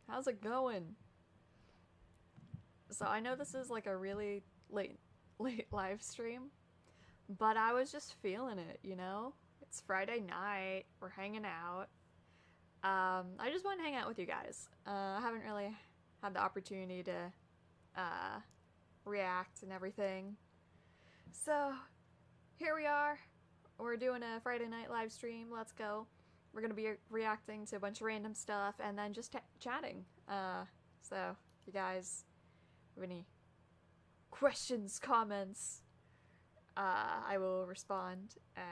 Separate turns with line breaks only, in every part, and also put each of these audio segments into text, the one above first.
How's it going? So I know this is like a really late live stream, but I was just feeling it, you know? It's Friday night, we're hanging out. I just want to hang out with you guys. I haven't really had the opportunity to react and everything. So here we are. We're doing a Friday night live stream. Let's go. We're gonna be reacting to a bunch of random stuff and then just chatting. So if you guys have any questions, comments, I will respond. And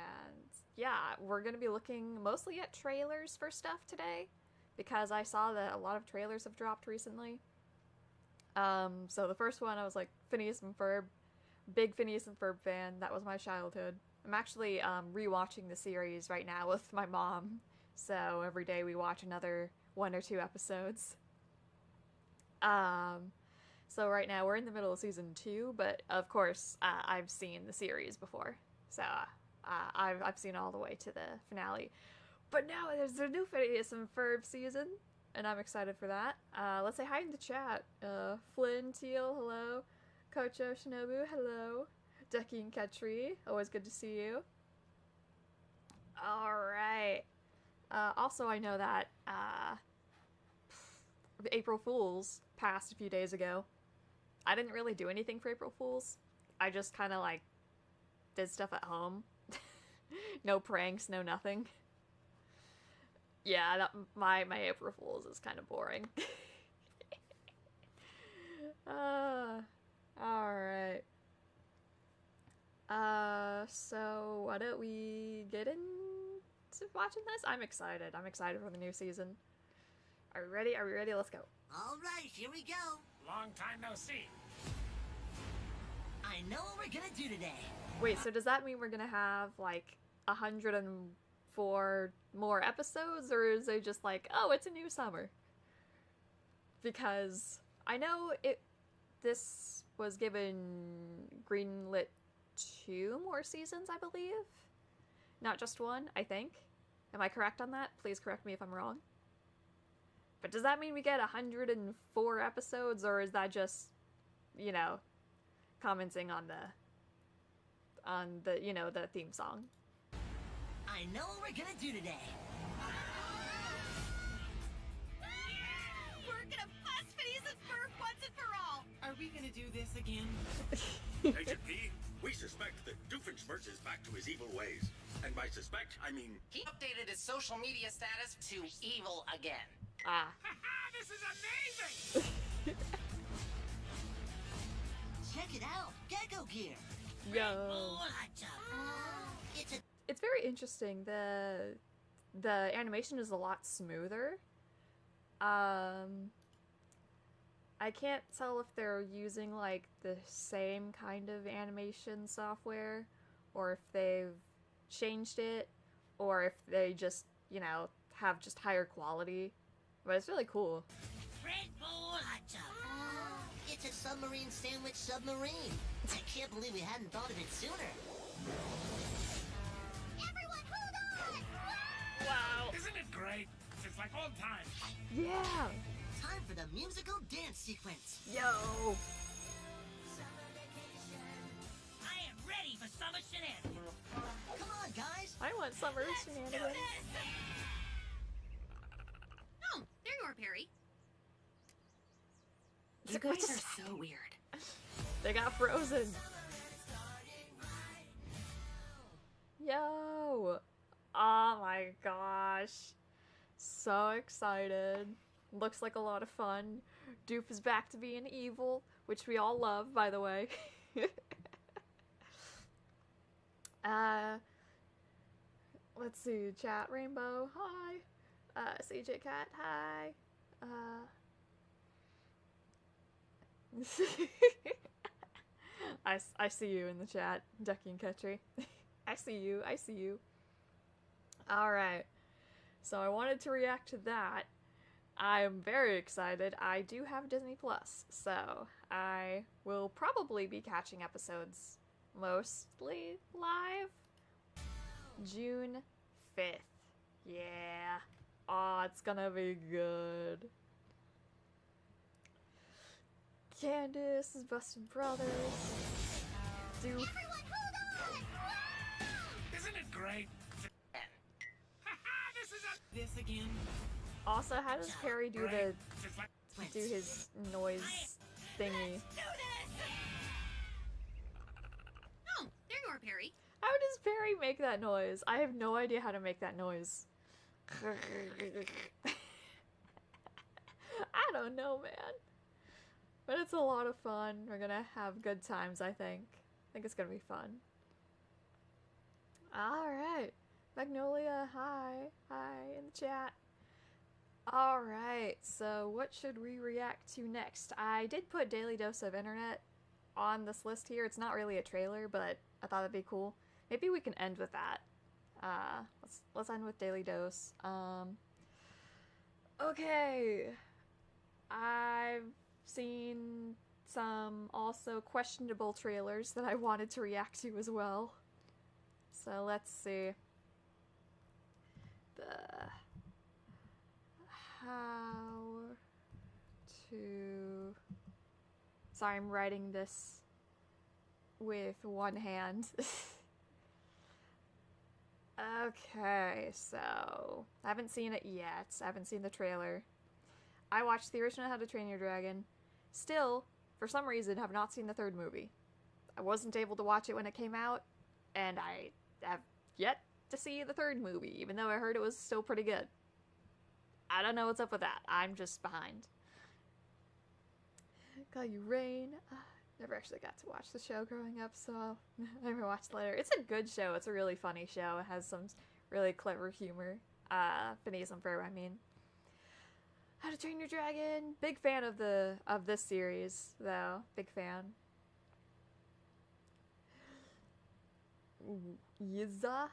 yeah, we're gonna be looking mostly at trailers for stuff today because I saw that a lot of trailers have dropped recently. So the first one I was like Phineas and Ferb, big Phineas and Ferb fan. That was my childhood. I'm actually rewatching the series right now with my mom. So every day we watch another 1 or 2 episodes. So right now we're in the middle of season 2, but of course I've seen the series before. So I've seen all the way to the finale. But now there's a new Phineas and Ferb season, and I'm excited for that. Let's say hi in the chat. Flynn, Teal, hello. Kocho, Shinobu, hello. Ducky and Ketri, always good to see you. Alright. Also, I know that April Fool's passed a few days ago. I didn't really do anything for April Fool's. I just kind of like did stuff at home. No pranks, no nothing. Yeah, my April Fool's is kind of boring. Alright. So why don't we get into watching this? I'm excited. I'm excited for the new season. Are we ready? Are we ready? Let's go.
Alright, here we go.
Long time no see.
I know what we're gonna do today.
Wait, so does that mean we're gonna have like 104 more episodes, or is it just like, oh, it's a new summer? Because I know this was given greenlit 2 more seasons, I believe. Not just 1, I think. Am I correct on that? Please correct me if I'm wrong. But does that mean we get 104 episodes, or is that just, you know, commenting on the you know, the theme song?
I know what we're gonna do today.
We're gonna bust Phineas and Ferb once and for all!
Are we gonna do this again?
Agent P, we suspect that Doofenshmirtz is back to his evil ways. And by suspect, I mean...
He updated his social media status to evil again.
Ah.
Haha, this is amazing!
Check it out, Gecko Gear.
Yo. It's very interesting. The animation is a lot smoother. I can't tell if they're using like the same kind of animation software, or if they've changed it, or if they just, you know, have just higher quality. But it's really cool.
Red Bull Hot Tub. It's a submarine sandwich submarine. I can't believe we hadn't thought of it sooner.
Everyone hold on!
Wow.
Isn't it great? It's like old times.
Yeah.
Time for the musical dance sequence.
Yo.
I am ready for summer shenanigans. Come on, guys.
I want summer shenanigans.
Oh, there you are, Perry.
You guys are so weird.
They got frozen. Yo. Oh my gosh. So excited. Looks like a lot of fun. Doof is back to being evil, which we all love, by the way. Let's see. Chat Rainbow, hi. CJ Cat, hi. I see you in the chat, Ducky and Ketri. I see you, I see you. Alright. So I wanted to react to that. I'm very excited. I do have Disney Plus, so I will probably be catching episodes mostly live June 5th. Yeah. Oh, it's gonna be good. Candace is busting brothers. Dude.
Everyone, hold on!
Isn't it great? This is a...
This again?
Also, how does Perry do the
Just like...
do his noise thingy?
Do this! Oh, there you are, Perry.
How does Perry make that noise? I have no idea how to make that noise. I don't know, man. But it's a lot of fun. We're gonna have good times, I think. I think it's gonna be fun. Alright. Magnolia, hi. Hi in the chat. Alright, so what should we react to next? I did put Daily Dose of Internet on this list here. It's not really a trailer, but I thought it'd be cool. Maybe we can end with that. Let's end with Daily Dose. Okay. I've seen some also questionable trailers that I wanted to react to as well. So let's see. How to... Sorry, I'm writing this with one hand. Okay, so I haven't seen it yet. I haven't seen the trailer. I watched the original How to Train Your Dragon. Still, for some reason, have not seen the third movie. I wasn't able to watch it when it came out, and I have yet to see the third movie, even though I heard it was still pretty good. I don't know what's up with that. I'm just behind. Call You Rain. Never actually got to watch the show growing up, so I never watched later. It's a good show. It's a really funny show. It has some really clever humor. Phineas and Ferb, I mean. How to Train Your Dragon. Big fan of this series, though. Big fan. Izza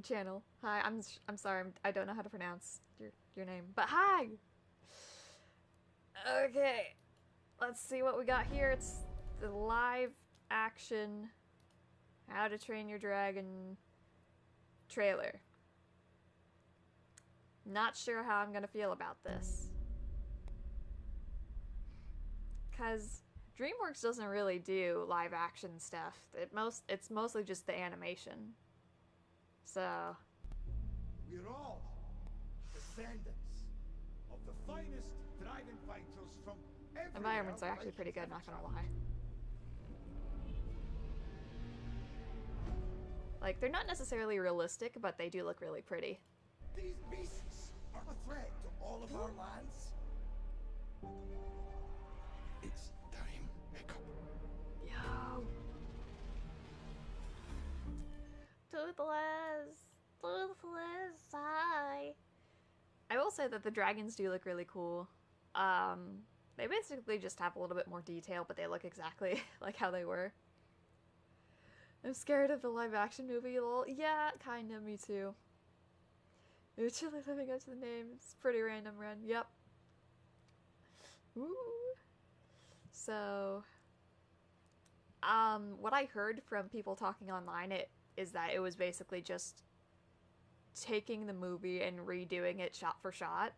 channel. Hi, I'm sorry. I don't know how to pronounce your name, but hi. Okay, let's see what we got here. It's the live action How to Train Your Dragon trailer. Not sure how I'm gonna feel about this. Cause DreamWorks doesn't really do live action stuff. It's mostly just the animation. So
We're all descendants of the finest dragon fighters from everywhere.
environments are actually pretty good, not gonna lie. Like, they're not necessarily realistic, but they do look really pretty.
These beasts are a threat to all of our lands. It's time, Hiccup.
Yo. Toothless, hi. I will say that the dragons do look really cool. They basically just have a little bit more detail, but they look exactly like how they were. I'm scared of the live action movie, lol. Yeah, kinda, me too. Mutually living up to the name. It's pretty random run. Yep. Ooh. So, what I heard from people talking online is that it was basically just taking the movie and redoing it shot for shot.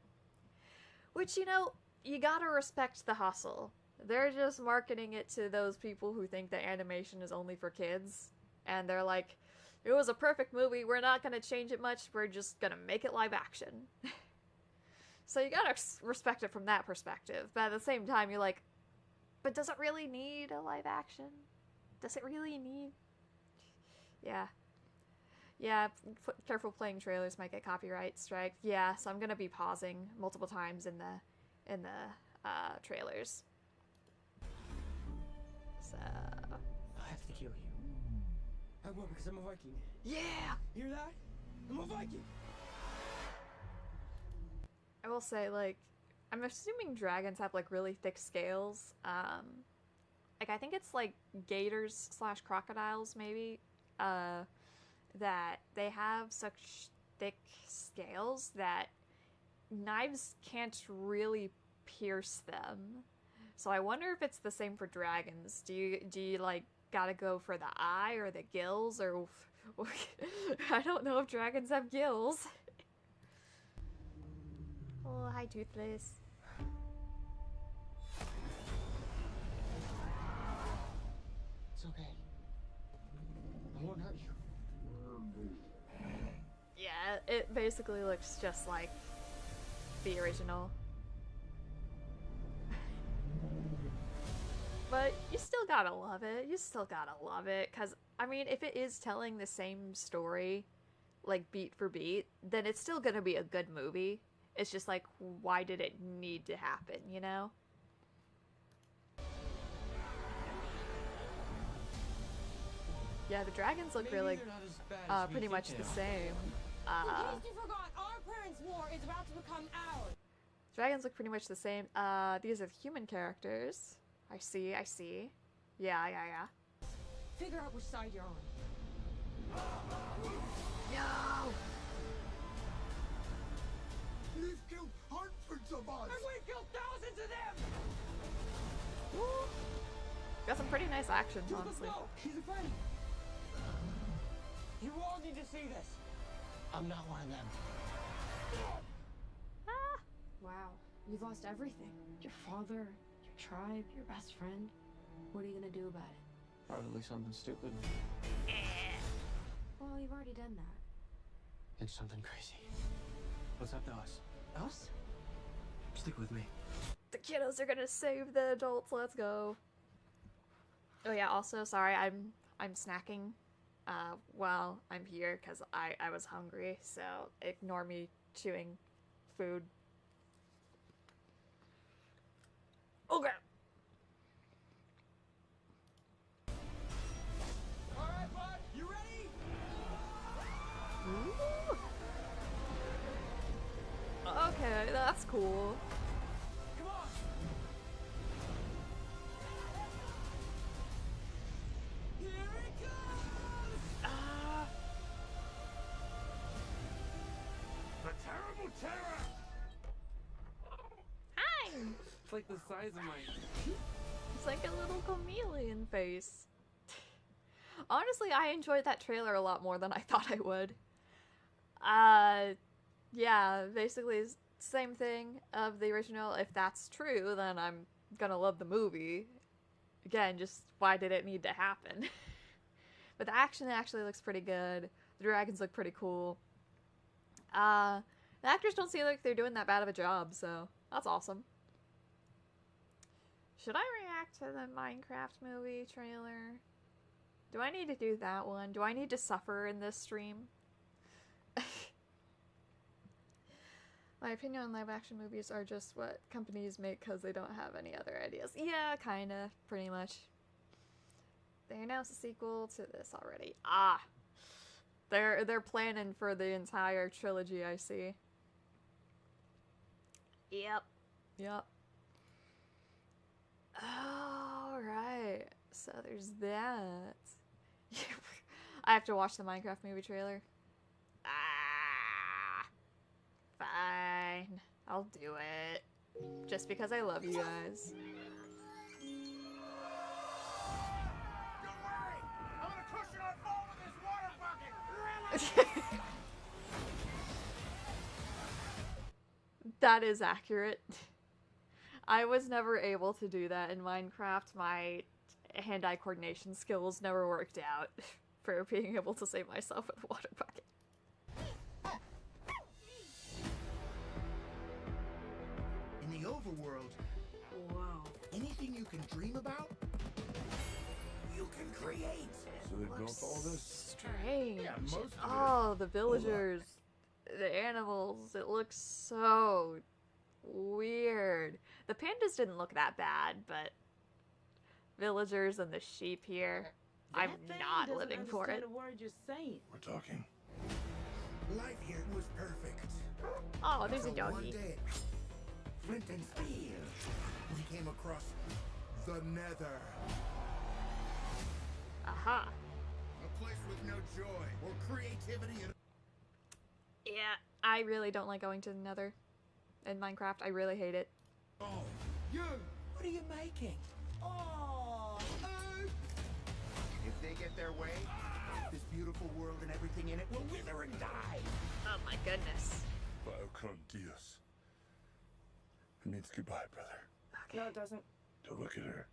Which, you know, you gotta respect the hustle. They're just marketing it to those people who think that animation is only for kids. And they're like, it was a perfect movie, we're not gonna change it much, we're just gonna make it live action. So you gotta respect it from that perspective. But at the same time, you're like, but does it really need a live action? Does it really need... Yeah. Yeah, careful playing trailers might get copyright strike. Yeah, so I'm gonna be pausing multiple times in the trailers. So...
I have to kill you. I will because I'm a Viking.
Yeah!
Hear that? I'm a Viking!
I will say, like, I'm assuming dragons have, like, really thick scales. Like, I think it's, like, gators / crocodiles, maybe, that they have such thick scales that knives can't really pierce them. So I wonder if it's the same for dragons. Do you like, gotta go for the eye or the gills, or I don't know if dragons have gills. Oh, hi, Toothless.
It's okay. I won't hurt you.
Yeah, it basically looks just like the original. But you still gotta love it. You still gotta love it. Because, I mean, if it is telling the same story, like beat for beat, then it's still gonna be a good movie. It's just like, why did it need to happen, you know? Yeah, the dragons look really pretty much the same.
In case you forgot, our parents' war is about to become ours.
Dragons look pretty much the same. These are the human characters. I see. Yeah.
Figure out which side you're on.
No!
We've killed hundreds of us!
And we killed thousands of them!
Woo. Got some pretty nice action, honestly.
She's afraid. You all need to see this.
I'm not one of them.
Ah.
Wow, you've lost everything. Your father, your tribe, your best friend. What are you gonna do about it?
Probably something stupid.
Well, you've already done that.
It's something crazy. What's up to us? Us? Stick with me.
The kiddos are gonna save the adults. Let's go. Oh yeah. Also, sorry, I'm snacking while I'm here because I was hungry. So ignore me chewing food. Okay.
All right, bud, you ready?
Ooh. Okay, that's cool.
Come on! Here it comes!
Ah.
The terrible terror!
Hi.
It's like the size of my...
It's like a little chameleon face. Honestly, I enjoyed that trailer a lot more than I thought I would. Yeah, basically it's the same thing of the original. If that's true, then I'm gonna love the movie. Again, just why did it need to happen? But the action actually looks pretty good. The dragons look pretty cool. The actors don't seem like they're doing that bad of a job, so that's awesome. Should I react to the Minecraft movie trailer? Do I need to do that one? Do I need to suffer in this stream? My opinion on live action movies are just what companies make because they don't have any other ideas. Yeah, kinda, pretty much. They announced a sequel to this already. Ah! They're planning for the entire trilogy, I see. Yep. Alright. So there's that. I have to watch the Minecraft movie trailer. Ah! Fine. I'll do it. Just because I love you guys.
Don't worry! I'm gonna crush it on fall with this water bucket!
That is accurate. I was never able to do that in Minecraft. My hand-eye coordination skills never worked out for being able to save myself with a water bucket.
In the overworld,
Wow.
anything you can dream about, you can create.
So they built all this?
Strange.
Yeah, most of it.
Oh, the villagers, the animals. It looks so weird. The pandas didn't look that bad, but villagers and the sheep here, I'm not living for it.
Word you're saying.
We're talking.
Life here was perfect.
Oh, there's a
Until one
doggy.
day, flint and steel, we came across the Nether.
Aha.
A place with no joy or creativity and
Yeah, I really don't like going to the Nether in Minecraft. I really hate it.
oh, you! What are you making? Oh, if they get their way, this beautiful beautiful world and everything in it will wither and die.
Oh my goodness.
Vaya con Dios. It means goodbye, brother.
Okay.
No, it doesn't.
Don't look at her.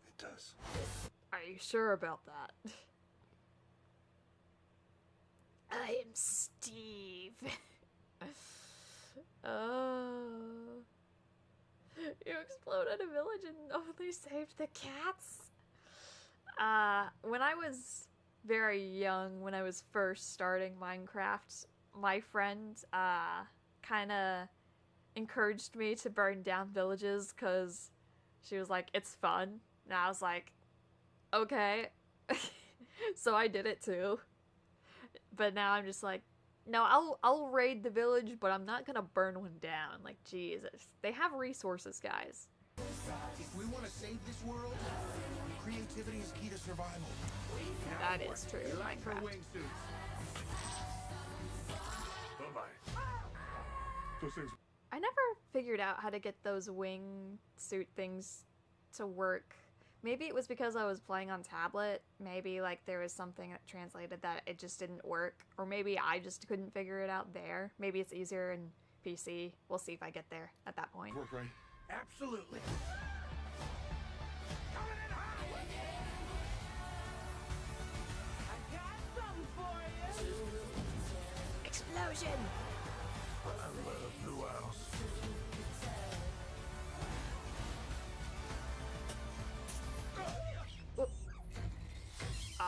It does.
Are you sure about that? I am Steve. Oh. You exploded a village and only saved the cats? When I was very young, when I was first starting Minecraft, my friend, kinda encouraged me to burn down villages because she was like, it's fun. And I was like, okay. So I did it too. But now I'm just like, no, I'll raid the village, but I'm not gonna burn one down. Like, Jesus. They have resources, guys.
If we want to save this world, creativity is key to survival.
That is true.
You like her
Minecraft.
wingsuits?
Bye-bye. Those things...
I never figured out how to get those wingsuit things to work. Maybe it was because I was playing on tablet. Maybe, like, there was something that translated that it just didn't work. Or maybe I just couldn't figure it out there. Maybe it's easier in PC. We'll see if I get there at that point.
Work right.
Absolutely. Coming in hot. I got something for you.
Explosion!
I love Blue House.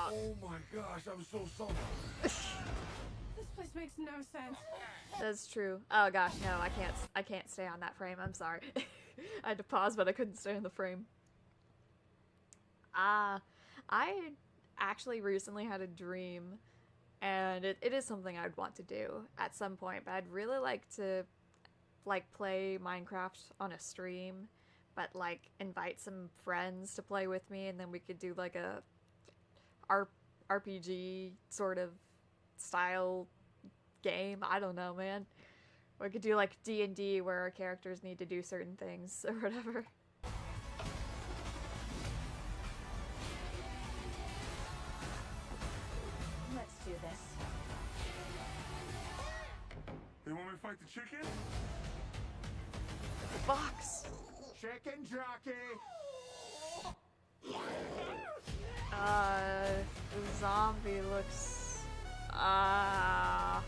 Oh my gosh, I'm so sorry.
This place makes no sense.
That's true. Oh gosh, no, I can't stay on that frame. I'm sorry. I had to pause, but I couldn't stay on the frame. I actually recently had a dream, and it is something I'd want to do at some point, but I'd really like to, like, play Minecraft on a stream, but, like, invite some friends to play with me, and then we could do, like, a RPG sort of style game. I don't know, man. We could do like D&D where our characters need to do certain things or whatever.
Let's do this.
They want me to fight the chicken?
The box.
Chicken jockey.
The zombie looks I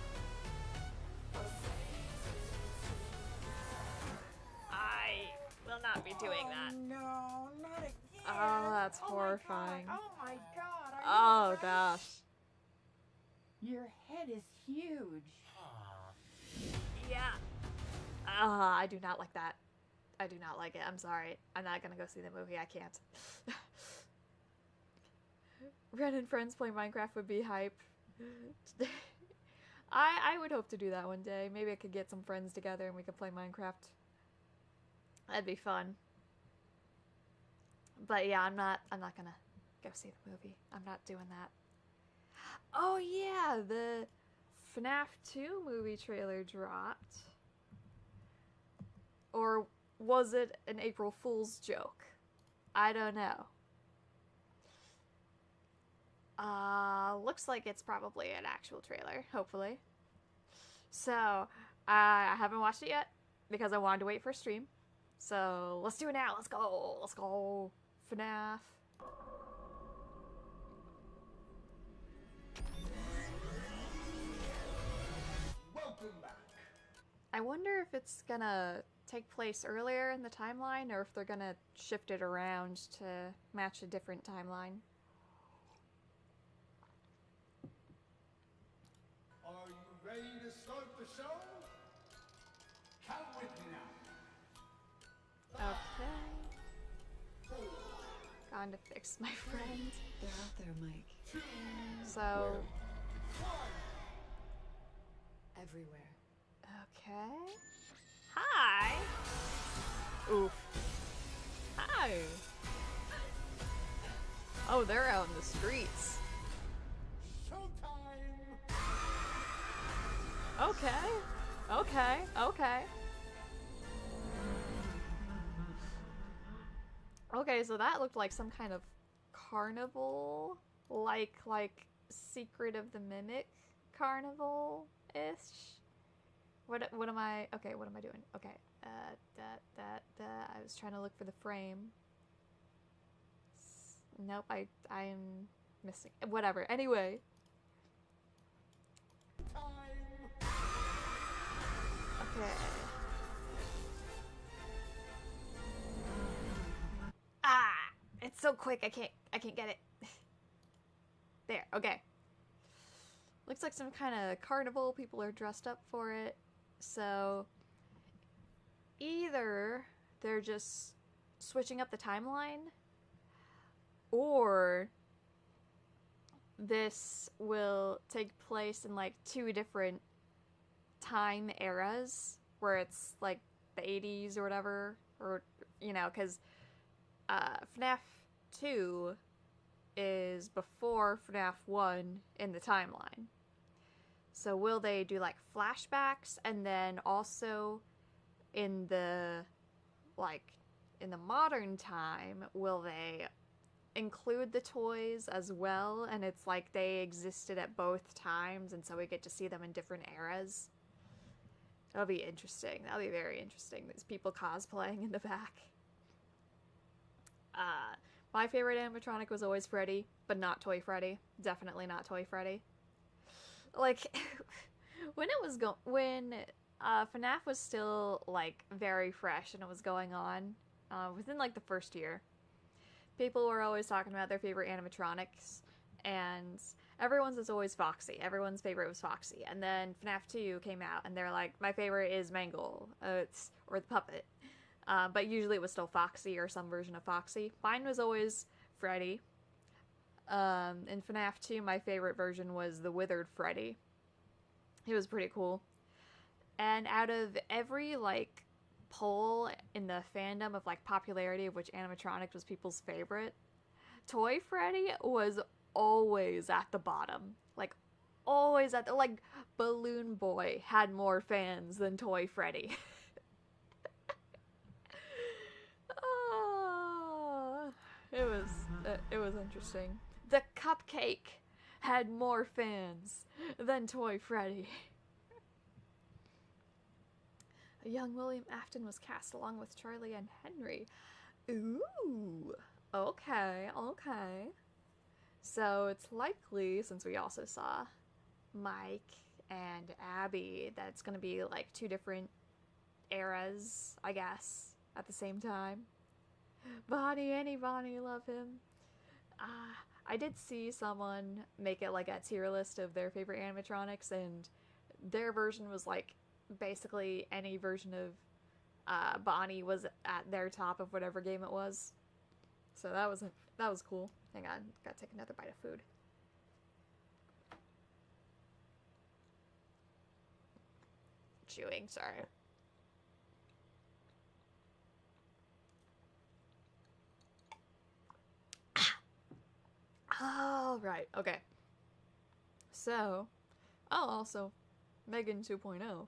will not be doing that.
No, not again.
Oh, that's
Oh my
horrifying.
God. Oh my god. Are you
Oh
alright?
gosh.
Your head is huge.
Yeah. I do not like that. I do not like it. I'm sorry. I'm not gonna go see the movie. I can't. Ren and friends play Minecraft would be hype. I would hope to do that one day. Maybe I could get some friends together and we could play Minecraft. That'd be fun. But yeah, I'm not gonna go see the movie. I'm not doing that. Oh yeah, the FNAF 2 movie trailer dropped. Or was it an April Fool's joke? I don't know. Looks like it's probably an actual trailer, hopefully. So, I haven't watched it yet because I wanted to wait for a stream. So, let's do it now. Let's go. Let's go. FNAF.
Welcome back.
I wonder if it's gonna take place earlier in the timeline or if they're gonna shift it around to match a different timeline.
Are you ready to start the show? Count with me now.
Okay. Gone to fix my friend.
They're out there, Mike.
So,
Everywhere.
okay. Hi. Oof. Hi. Oh, they're out in the streets.
Showtime!
Okay. Okay. Okay. Okay, so that looked like some kind of carnival, like Secret of the Mimic Carnival-ish. What am I... Okay, what am I doing? Okay. I was trying to look for the frame. Nope, I'm missing... Whatever. Anyway. Okay. Ah! It's so quick, I can't get it. There, okay. Looks like some kind of carnival. People are dressed up for it. So, either they're just switching up the timeline, or this will take place in like 2 different time eras, where it's like the 80s or whatever, or, you know, because FNAF 2 is before FNAF 1 in the timeline. So will they do like flashbacks, and then also in the, like, in the modern time, will they include the toys as well, and it's like they existed at both times, and so we get to see them in different eras? That'll be interesting. That'll be very interesting. There's people cosplaying in the back. My favorite animatronic was always Freddy, but not Toy Freddy. Definitely not Toy Freddy. Like, when FNAF was still, like, very fresh and it was going on, within, like, the first year, people were always talking about their favorite animatronics, and everyone's was always Foxy. Everyone's favorite was Foxy. And then FNAF 2 came out, and they're like, my favorite is Mangle, or the puppet. But usually it was still Foxy or some version of Foxy. Mine was always Freddy. In FNAF 2, my favorite version was the Withered Freddy. He was pretty cool. And out of every, like, poll in the fandom of, like, popularity of which animatronic was people's favorite, Toy Freddy was always at the bottom. Like, always at the, like, Balloon Boy had more fans than Toy Freddy. It was interesting. The Cupcake had more fans than Toy Freddy. A young William Afton was cast along with Charlie and Henry. Ooh, okay. So it's likely, since we also saw Mike and Abby, that it's gonna be like 2 different eras, I guess, at the same time. Bonnie, love him. I did see someone make it like a tier list of their favorite animatronics, and their version was like basically any version of Bonnie was at their top of whatever game it was. So that was cool. Hang on, gotta take another bite of food. Chewing, sorry. Oh, right, okay. So, also, Megan 2.0.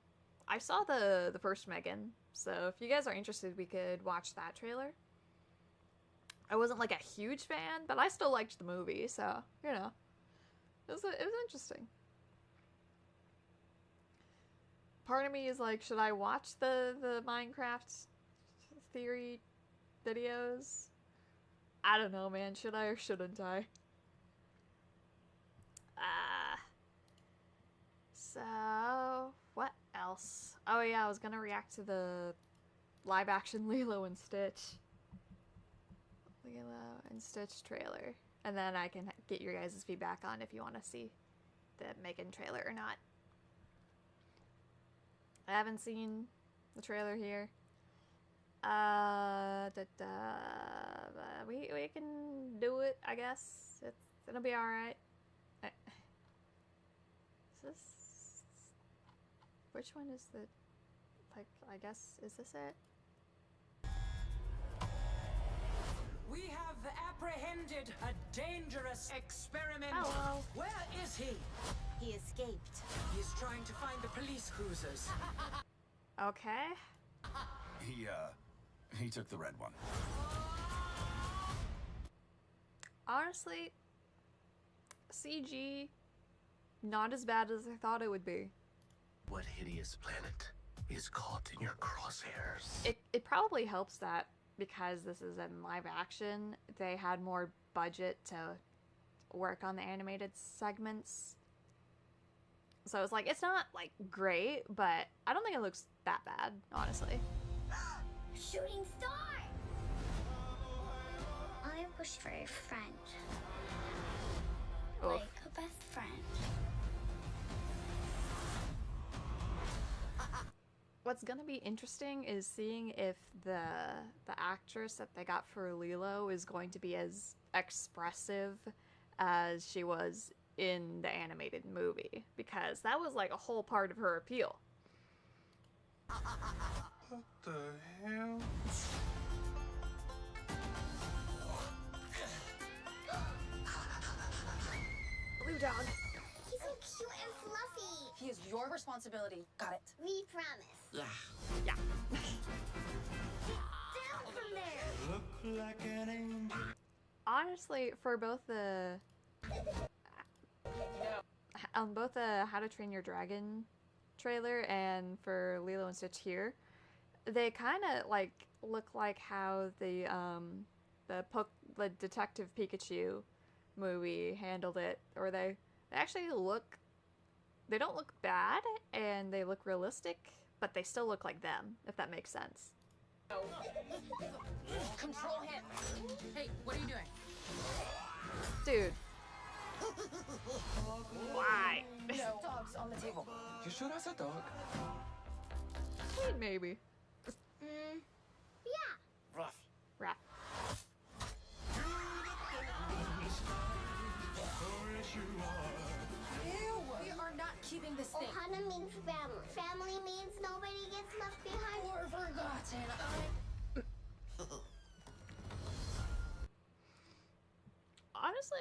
I saw the first Megan, so if you guys are interested, we could watch that trailer. I wasn't like a huge fan, but I still liked the movie, so, you know, it was interesting. Part of me is like, should I watch the Minecraft theory videos? I don't know, man. Should I or shouldn't I? So, what else? Oh yeah, I was gonna react to the live-action Lilo and Stitch. Lilo and Stitch trailer. And then I can get your guys' feedback on if you want to see the Megan trailer or not. I haven't seen the trailer here. We can do it, I guess. It'll be alright. Is this... Which one is the... Like, I guess, is this it?
We have apprehended a dangerous experiment.
Hello.
Where is he?
He escaped.
He's trying to find the police cruisers.
Okay.
He took the red one.
Honestly, CG, not as bad as I thought it would be.
What hideous planet is caught in your crosshairs?
It probably helps that because this is in live action, they had more budget to work on the animated segments. So it's like, it's not like great, but I don't think it looks that bad, honestly.
Shooting star! I wish for a friend.
Oof.
Like a best friend.
What's gonna be interesting is seeing if the actress that they got for Lilo is going to be as expressive as she was in the animated movie, because that was like a whole part of her appeal.
What the hell?
Blue dog.
He's so cute and fluffy.
He is your responsibility. Got it.
We promise.
Yeah.
Yeah.
Down from there.
Look like an angel.
Honestly, for both the How to Train Your Dragon trailer and for Lilo and Stitch here, they kind of like look like how the Detective Pikachu movie handled it, or they actually look, they don't look bad and they look realistic, but they still look like them, if that makes sense.
Control him. Hey, what are you doing?
Dude. Why?
No dogs on the table.
You shoot us a dog.
Maybe.
Yeah.
Rough.
Rap.
Ew, we are not keeping this thing.
Ohana means family. Family means nobody gets left behind
Or forgotten.
Honestly,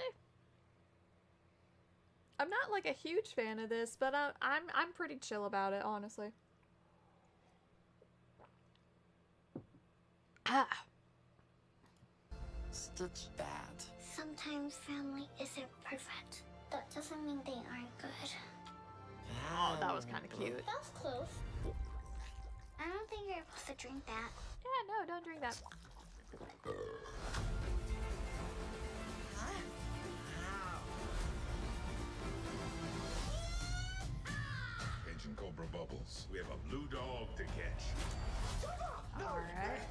I'm not like a huge fan of this, but I'm pretty chill about it, honestly. Ah.
Stitch bad.
Sometimes family isn't perfect. That doesn't mean they aren't good.
Oh, that was kind of cute.
That was close. I don't think you're supposed to drink that.
Yeah, no, don't drink that.
Agent Cobra Bubbles.
We have a blue dog to catch.
Alright.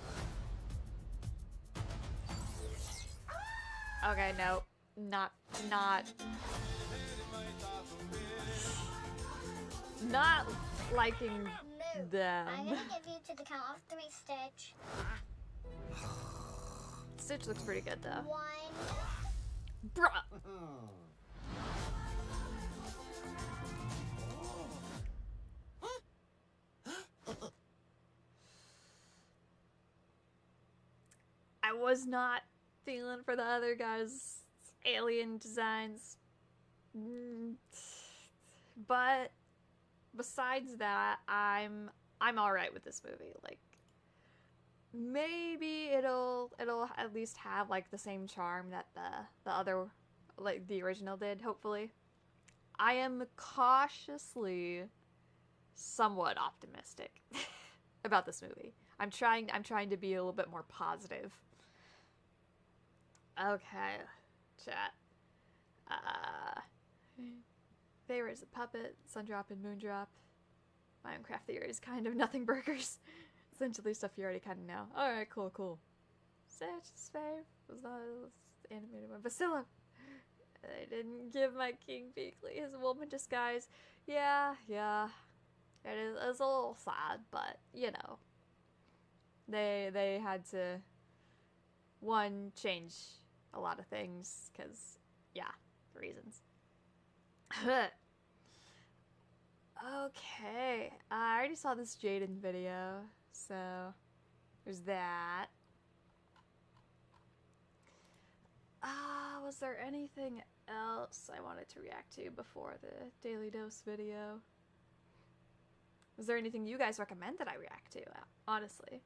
Okay, no. Not liking them.
I'm gonna give you to the count of 3, Stitch.
Stitch looks pretty good though.
1.
Bruh! I was not feeling for the other guys' alien designs. But besides that, I'm alright with this movie. Like, maybe it'll at least have like the same charm that the other, like the original did, hopefully. I am cautiously somewhat optimistic about this movie. I'm trying to be a little bit more positive. Okay, chat. Favorite is a puppet, Sundrop and Moondrop. My own craft theory is kind of nothing burgers. Essentially stuff you already kind of know. Alright, cool. Stitch's fave was not the animated one. Basilo! They didn't give my King Beakley his woman disguise. Yeah. It's a little sad, but, you know. They had to, one, change a lot of things, because, yeah, reasons. Okay, I already saw this Jaden video, so there's that. Was there anything else I wanted to react to before the Daily Dose video? Was there anything you guys recommend that I react to, honestly?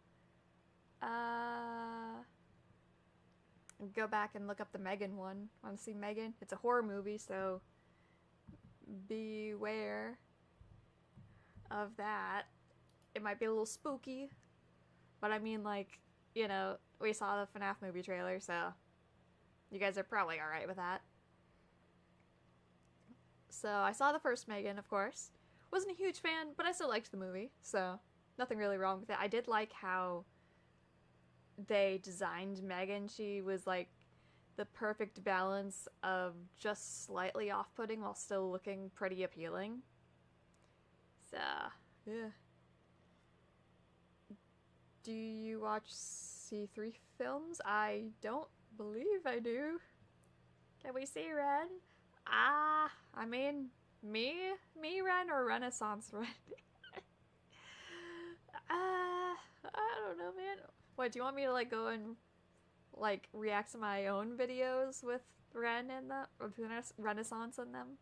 go back and look up the Megan one. Want to see Megan? It's a horror movie, so beware of that. It might be a little spooky, but I mean, like, you know, we saw the FNAF movie trailer, so you guys are probably alright with that. So I saw the first Megan, of course. Wasn't a huge fan, but I still liked the movie, so nothing really wrong with it. I did like how they designed Megan. She was like the perfect balance of just slightly off-putting while still looking pretty appealing. So, yeah. Do you watch C3 films? I don't believe I do. Can we see Ren? I mean, me, Ren, or Renaissance Ren? I don't know, man. What, do you want me to, like, go and, like, react to my own videos with Ren and the Renaissance in them?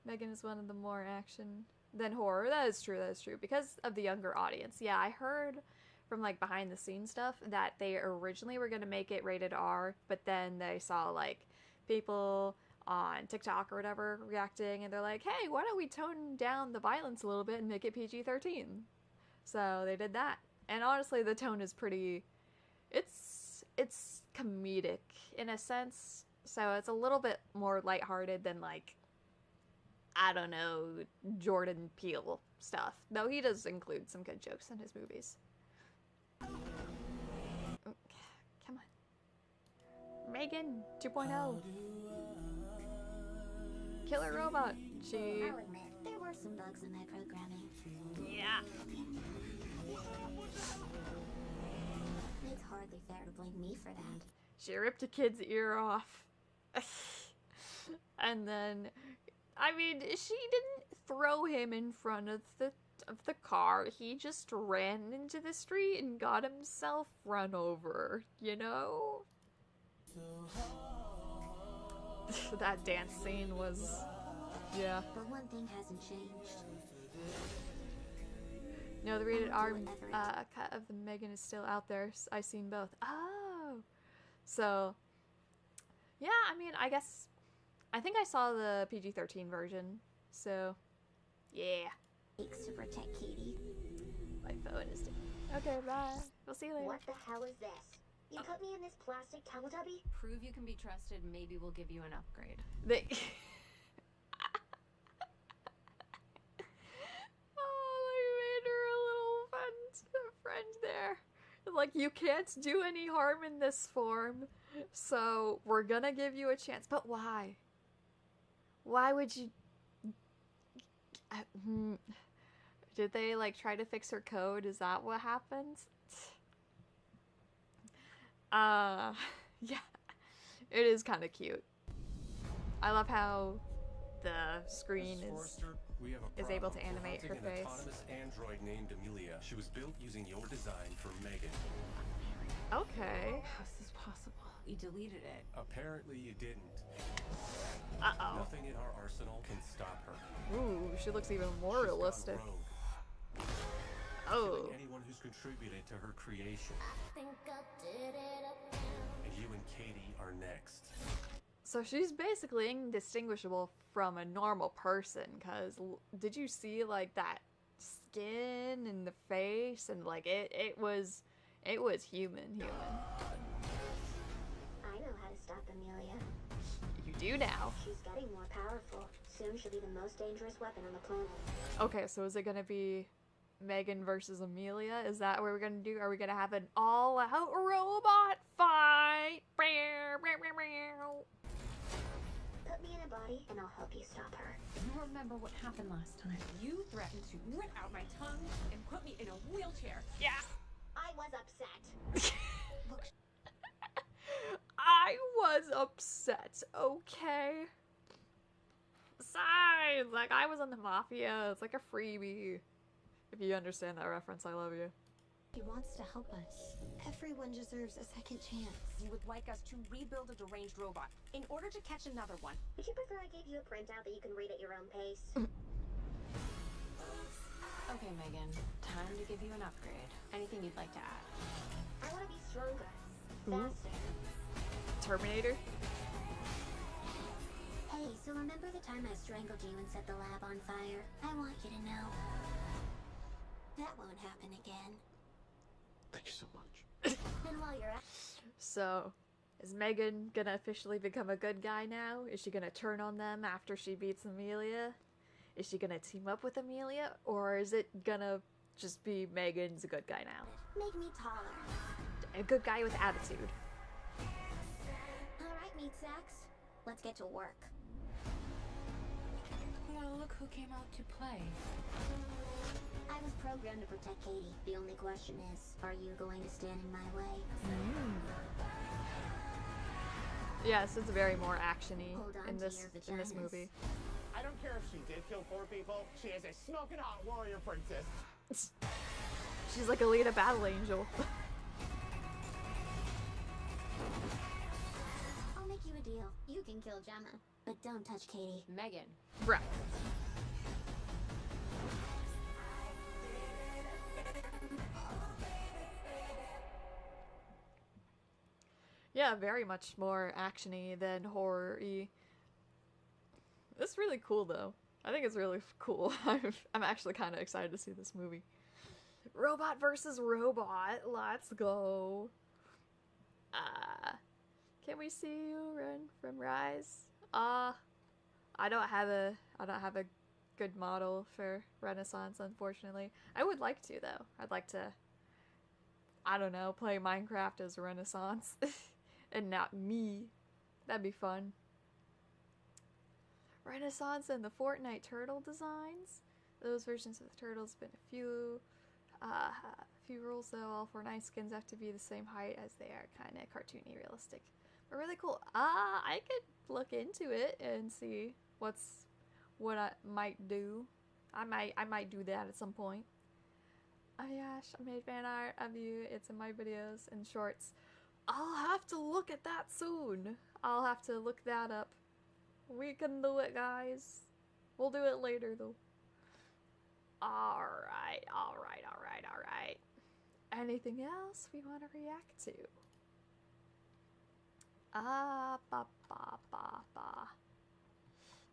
Megan is one of the more action than horror. That is true, because of the younger audience. Yeah, I heard from, like, behind the scenes stuff that they originally were gonna make it rated R, but then they saw, like, people on TikTok or whatever reacting, and they're like, hey, why don't we tone down the violence a little bit and make it PG-13? So they did that. And honestly, the tone is pretty... It's comedic, in a sense. So it's a little bit more lighthearted than, like, I don't know, Jordan Peele stuff. Though he does include some good jokes in his movies. Come on. Megan 2.0. Killer robot. She...
I'll admit, there were some bugs in my programming.
Yeah.
It's hardly fair to blame me for that.
She ripped a kid's ear off. And then, I mean, she didn't throw him in front of the car. He just ran into the street and got himself run over, you know? That dance scene was, yeah.
But one thing hasn't changed.
No, the rated R cut of the Megan is still out there. I've seen both. Oh! So, yeah, I mean, I think I saw the PG-13 version. So, yeah.
Takes to protect Katie.
My phone is dead. Okay, bye. We'll see you later.
What the hell is this? You put me in this plastic Teletubby?
Prove you can be trusted, maybe we'll give you an upgrade.
They... Oh, they made her a little friend there. Like, you can't do any harm in this form, so we're gonna give you a chance. But why? Why would you... Did they, like, try to fix her code? Is that what happened? Yeah. It is kind of cute. I love how the screen is able to animate her face.
An autonomous android named Amelia. She was built using your design for Megan.
Okay.
How is this possible? You deleted it.
Apparently you didn't.
Uh-oh.
Nothing in our arsenal can stop her.
Ooh, she looks even more realistic. Oh.
Killing anyone who's contributed to her creation. And you and Katie are next.
So she's basically indistinguishable from a normal person, because did you see, like, that skin and the face, and, like, it was human.
I know how to stop Amelia.
You do now.
She's getting more powerful. Soon she'll be the most dangerous weapon on the planet.
Okay, so is it gonna be Megan versus Amelia? Is that what we're gonna do? Are we gonna have an all-out robot fight?
Put me in a body and I'll help you stop her.
You remember what happened last time? You threatened to rip out my tongue and put me in a wheelchair.
Yeah.
I was upset. Look.
I was upset, okay? Besides, like, I was in the Mafia. It's like a freebie. If you understand that reference, I love you.
He wants to help us. Everyone deserves a second chance.
You would like us to rebuild a deranged robot in order to catch another one.
Would you prefer I gave you a printout that you can read at your own pace?
Okay, Okay, Megan. Time to give you an upgrade. Anything you'd like to add?
I want to be stronger, faster.
Terminator?
Hey, so remember the time I strangled you and set the lab on fire? I want you to know that won't happen again.
Thank you so much.
And while you're at
So, is Megan gonna officially become a good guy now? Is she gonna turn on them after she beats Amelia? Is she gonna team up with Amelia? Or is it gonna just be Megan's a good guy now?
make me taller.
A good guy with attitude.
Alright, meat sacks. Let's get to work.
Well, look who came out to play.
I was programmed to protect Katie. The only question is, are you going to stand in my way?
Yes, it's very more actiony
Hold on
in
to
this
your vaginas.
movie.
I don't care if she did kill 4 people. She is a smoking hot warrior princess.
She's like Alita Battle Angel.
I'll make you a deal. You can kill Gemma, but don't touch Katie.
Megan.
Right. Yeah, very much more actiony than horror-y. It's really cool, though. I think it's really cool. I'm actually kind of excited to see this movie. Robot versus robot. Let's go. Can we see you run from Rise? I don't have a good model for Renaissance, unfortunately. I would like to, though. I'd like to, I don't know, play Minecraft as Renaissance. And not me. That'd be fun. Renaissance and the Fortnite turtle designs. Those versions of the turtles have been a few rules though. All Fortnite skins have to be the same height as they are kind of cartoony realistic. But really cool. I could look into it and see what I might do. I might do that at some point. Oh my gosh, I made fan art of you. It's in my videos and shorts. I'll have to look at that soon. I'll have to look that up. We can do it, guys. We'll do it later, though. Alright. Anything else we want to react to?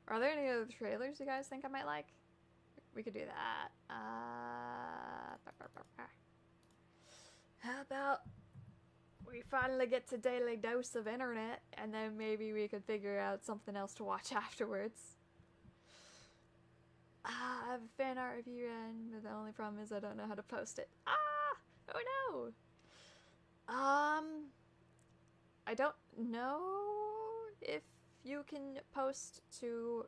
Are there any other trailers you guys think I might like? We could do that. How about we finally get to Daily Dose of Internet, and then maybe we could figure out something else to watch afterwards. I have a fan art review in, but the only problem is I don't know how to post it. Oh no! I don't know if you can post to,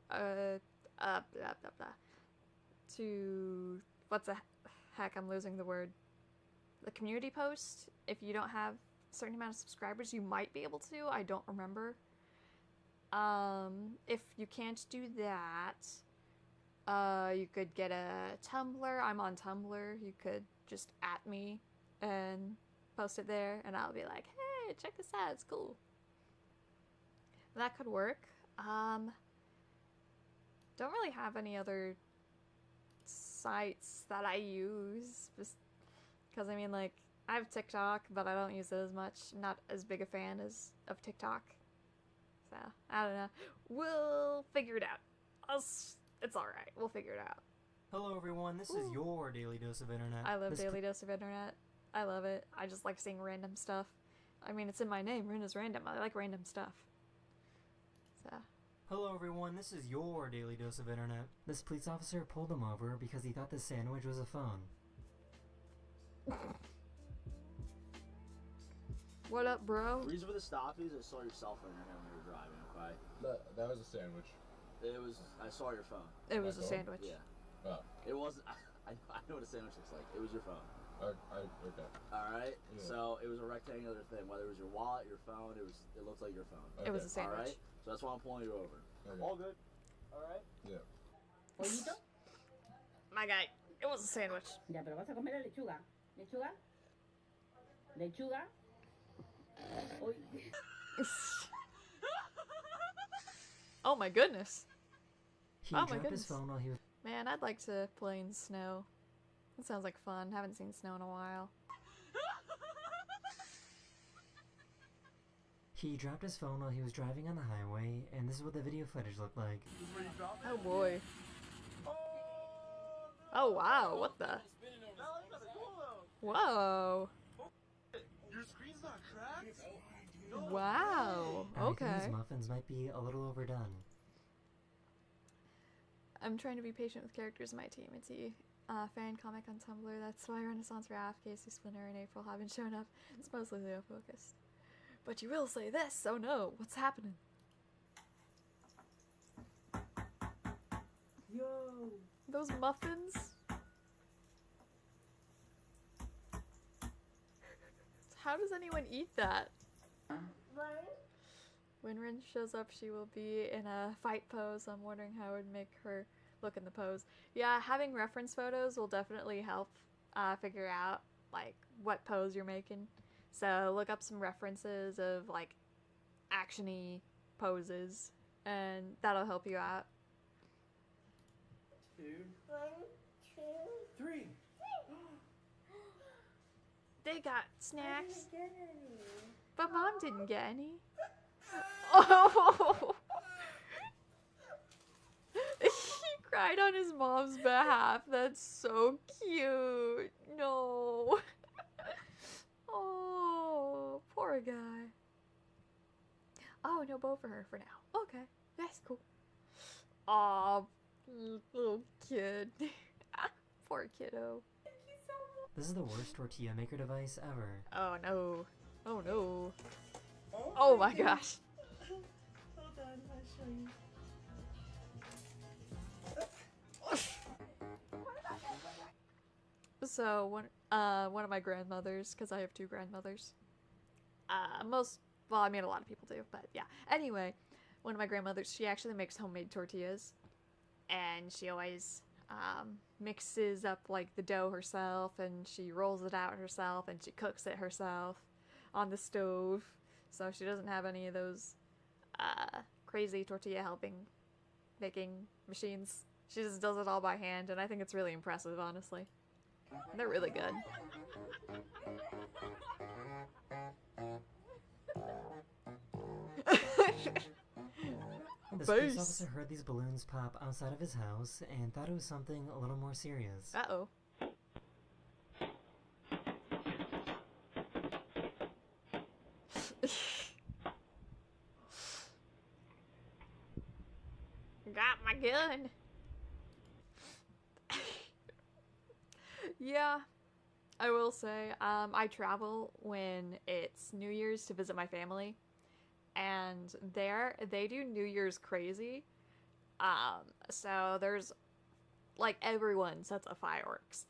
to, what's the heck, I'm losing the word. The community post, if you don't have a certain amount of subscribers, you might be able to. I don't remember. If you can't do that, you could get a Tumblr. I'm on Tumblr. You could just @ me and post it there, and I'll be like, hey, check this out. It's cool. That could work. Don't really have any other sites that I use, because I mean, like, I have TikTok, but I don't use it as much. I'm not as big a fan of TikTok. So, I don't know. We'll figure it out. It's alright. We'll figure it out.
Hello everyone, this is your Daily Dose of Internet.
I love Daily Dose of Internet. I love it. I just like seeing random stuff. I mean, it's in my name. Rin is random. I like random stuff. So.
Hello everyone, this is your Daily Dose of Internet. This police officer pulled him over because he thought the sandwich was a phone.
What up, bro?
The reason for the stop is I saw your cell phone when you were driving, okay?
That was a sandwich.
I saw your phone.
It was a sandwich.
Yeah.
Oh.
It wasn't, I know what a sandwich looks like. It was your phone.
Okay.
Alright?
Yeah.
So, it was a rectangular thing. Whether it was your wallet, your phone, it looked like your phone.
Okay.
It was a sandwich.
Alright? So that's why I'm pulling you over.
Okay.
All good? Alright?
Yeah.
¿Pollito?
My guy, it was a sandwich.
Ya, pero vas a comer la lechuga. ¿Lechuga? ¿Lechuga? Uy.
Oh my goodness.
He
Oh my
dropped
goodness.
his phone while he was...
Man, I'd like to play in snow. That sounds like fun. Haven't seen snow in a while.
He dropped his phone while he was driving on the highway, and this is what the video footage looked like.
Oh boy. Oh wow, what the? Whoa.
Your screen's not cracked?
Wow.
I
Okay.
think these muffins might be a little overdone.
I'm trying to be patient with characters in my team. It's a fan comic on Tumblr. That's why Renaissance Raph, Casey Splinter, and April haven't shown up. It's mostly Leo focused. But you will say this, oh no, what's happening?
Yo.
Those muffins? How does anyone eat that? When Rin shows up, she will be in a fight pose. I'm wondering how it would make her look in the pose. Yeah, having reference photos will definitely help figure out like what pose you're making. So look up some references of like action-y poses, and that'll help you out.
2, 1, 2, 3.
They got snacks,
I didn't get any.
but Mom didn't get any. Oh! He cried on his mom's behalf. That's so cute. No. Oh, poor guy. Oh, no bow for her for now. Okay, that's cool. Aw, little kid. Poor kiddo.
This is the worst tortilla maker device ever.
Oh no. Oh no. Oh my gosh.
Hold on, I'll show you.
So one of my grandmothers, because I have two grandmothers. Well, I mean a lot of people do, but yeah. Anyway, one of my grandmothers, she actually makes homemade tortillas, and she always mixes up like the dough herself, and she rolls it out herself, and she cooks it herself on the stove. So she doesn't have any of those crazy tortilla making machines. She just does it all by hand, and I think it's really impressive, honestly. They're really good.
This police officer heard these balloons pop outside of his house and thought it was something a little more serious.
Uh-oh. Got my gun. Yeah, I will say, I travel when it's New Year's to visit my family, and there they do New Year's crazy. So there's like everyone sets up fireworks.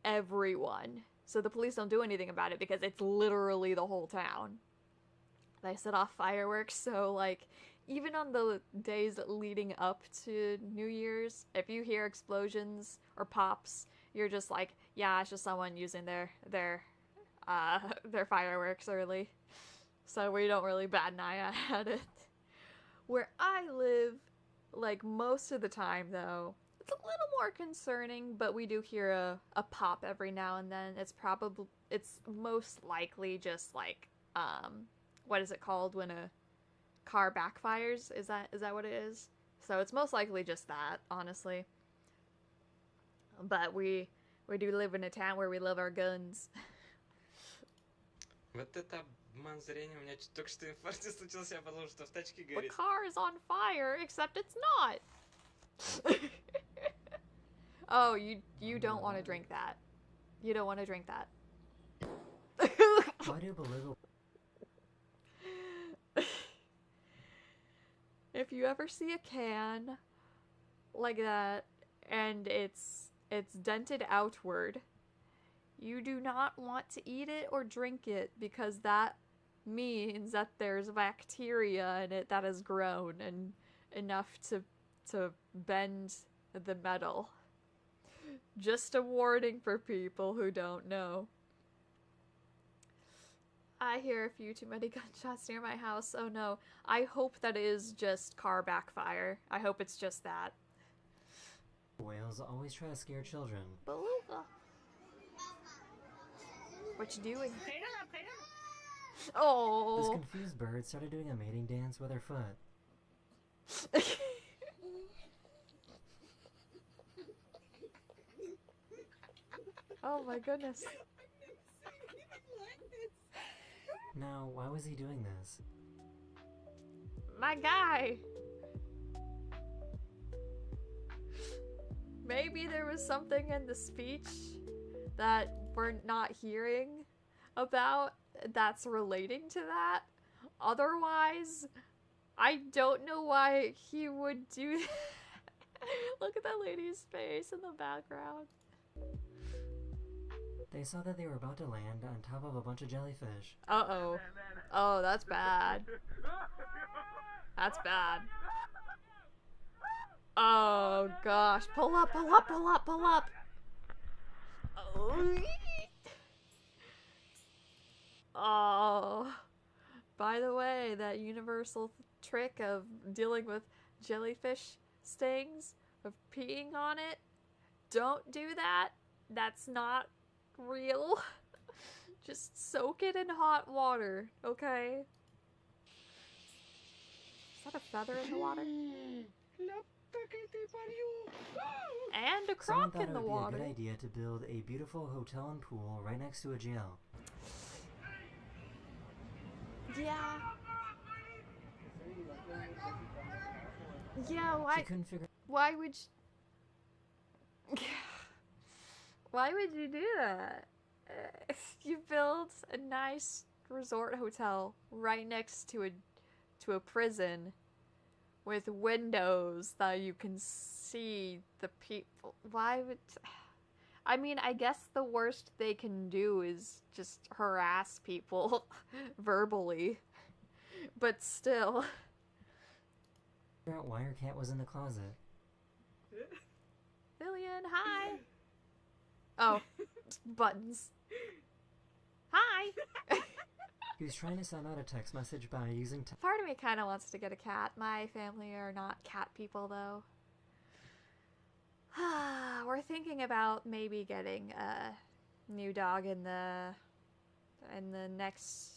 Everyone. So the police don't do anything about it because it's literally the whole town. They set off fireworks, so like even on the days leading up to New Year's, if you hear explosions or pops, you're just like, yeah, it's just someone using their fireworks early. So we don't really bat an eye at it. Where I live, like most of the time though, it's a little more concerning, but we do hear a pop every now and then. It's most likely just like, what is it called when a car backfires? Is that what it is? So it's most likely just that, honestly. But we do live in a town where we love our guns.
Вот это обман зрения, у меня только что инфаркт случился, я подумал, что в тачке
The
горит.
car is on fire, except it's not. Oh, you don't want to drink that. You don't want to drink that.
Why do believe
If you ever see a can like that and it's dented outward, you do not want to eat it or drink it, because that means that there's bacteria in it that has grown and enough to bend the metal. Just a warning for people who don't know. I hear a few too many gunshots near my house. Oh no. I hope that is just car backfire. I hope it's just that.
whales always try to scare children?
Beluga. What you doing?
This
Oh.
confused bird started doing a mating dance with her foot.
Oh my goodness.
Now, why was he doing this?
My guy. Maybe there was something in the speech that we're not hearing about that's relating to that. Otherwise, I don't know why he would do that. Look at that lady's face in the background.
They saw that they were about to land on top of a bunch of jellyfish.
Uh-oh. Oh, that's bad. That's bad. Oh, gosh. Pull up, pull up, pull up, pull up. Oh. By the way, that universal trick of dealing with jellyfish stings, of peeing on it, don't do that. That's not real. Just soak it in hot water, okay? Is that a feather in the water? And a
Someone
croc
thought
in the
it would
water.
be a good idea to build a beautiful hotel and pool right next to a jail.
Yeah. Yeah, why?
She couldn't figure.
Why would why would you do that? You build a nice resort hotel right next to a prison with windows that you can see the people. Why would... I mean, I guess the worst they can do is just harass people verbally. But still.
Figure out why her cat was in the closet.
Lillian, hi! Oh, buttons. Hi!
He was trying to send out a text message by using
Part of me kind of wants to get a cat. My family are not cat people, though. We're thinking about maybe getting a new dog in the next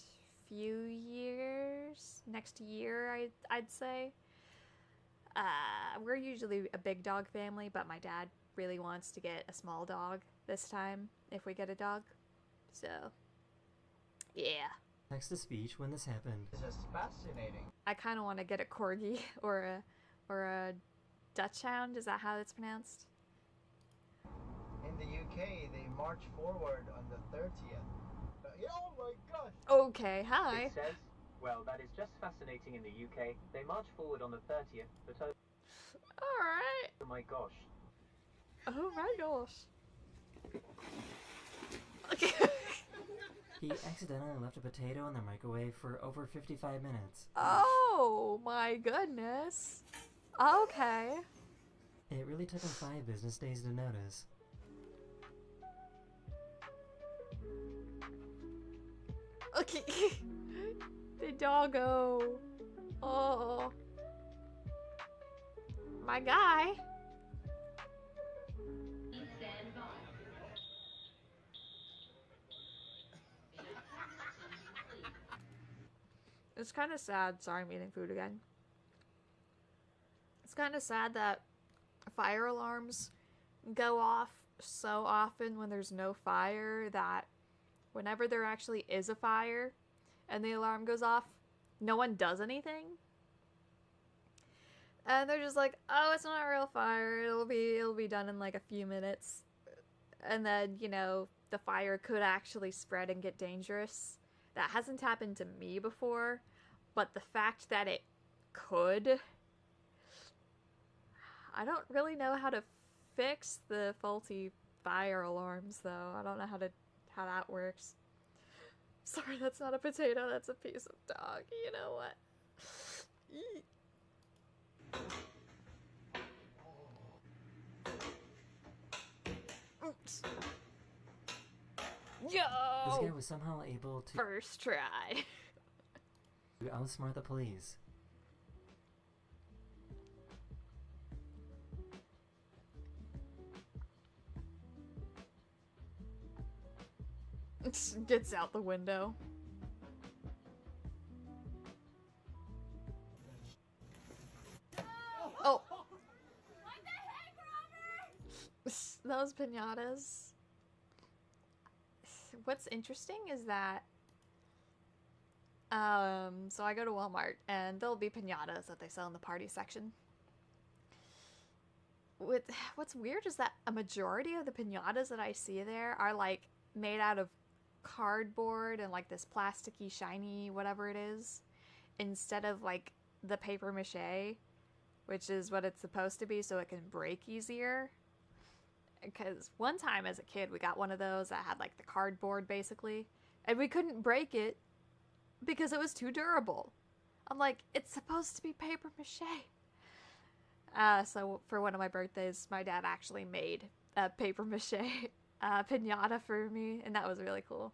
few years. Next year, I'd say. We're usually a big dog family, but my dad really wants to get a small dog this time if we get a dog. So, yeah.
text to speech when this happened.
It's just fascinating.
I kind of want to get a corgi or a Dutch hound. Is that how it's pronounced?
In the UK, they march forward on the 30th. Oh my gosh!
Okay, hi.
It says, well, that is just fascinating in the UK. They march forward on the 30th, but oh...
Alright.
Oh my gosh.
Oh my gosh.
He accidentally left a potato in the microwave for over 55 minutes.
Oh my goodness. Okay.
It really took him 5 business days to notice.
Okay. The doggo. Oh. My guy. It's kind of sad. Sorry, I'm eating food again. It's kind of sad that fire alarms go off so often when there's no fire that whenever there actually is a fire and the alarm goes off, no one does anything. And they're just like, oh, it's not a real fire. It'll be done in like a few minutes. And then, you know, the fire could actually spread and get dangerous. That hasn't happened to me before, but the fact that it could... I don't really know how to fix the faulty fire alarms, though. I don't know how that works. Sorry, that's not a potato, that's a piece of dog. You know what? Oops. Yo!
This guy was somehow able to
first try
outsmart the police.
Gets out the window. Oh. Those pinatas. What's interesting is that so I go to Walmart and there'll be pinatas that they sell in the party section. What's weird is that a majority of the pinatas that I see there are like made out of cardboard and like this plasticky shiny whatever it is, instead of like the paper mache, which is what it's supposed to be so it can break easier. Because one time as a kid we got one of those that had like the cardboard basically, and we couldn't break it because it was too durable. I'm like, it's supposed to be paper mache. So for one of my birthdays, my dad actually made a paper mache pinata for me, and that was really cool.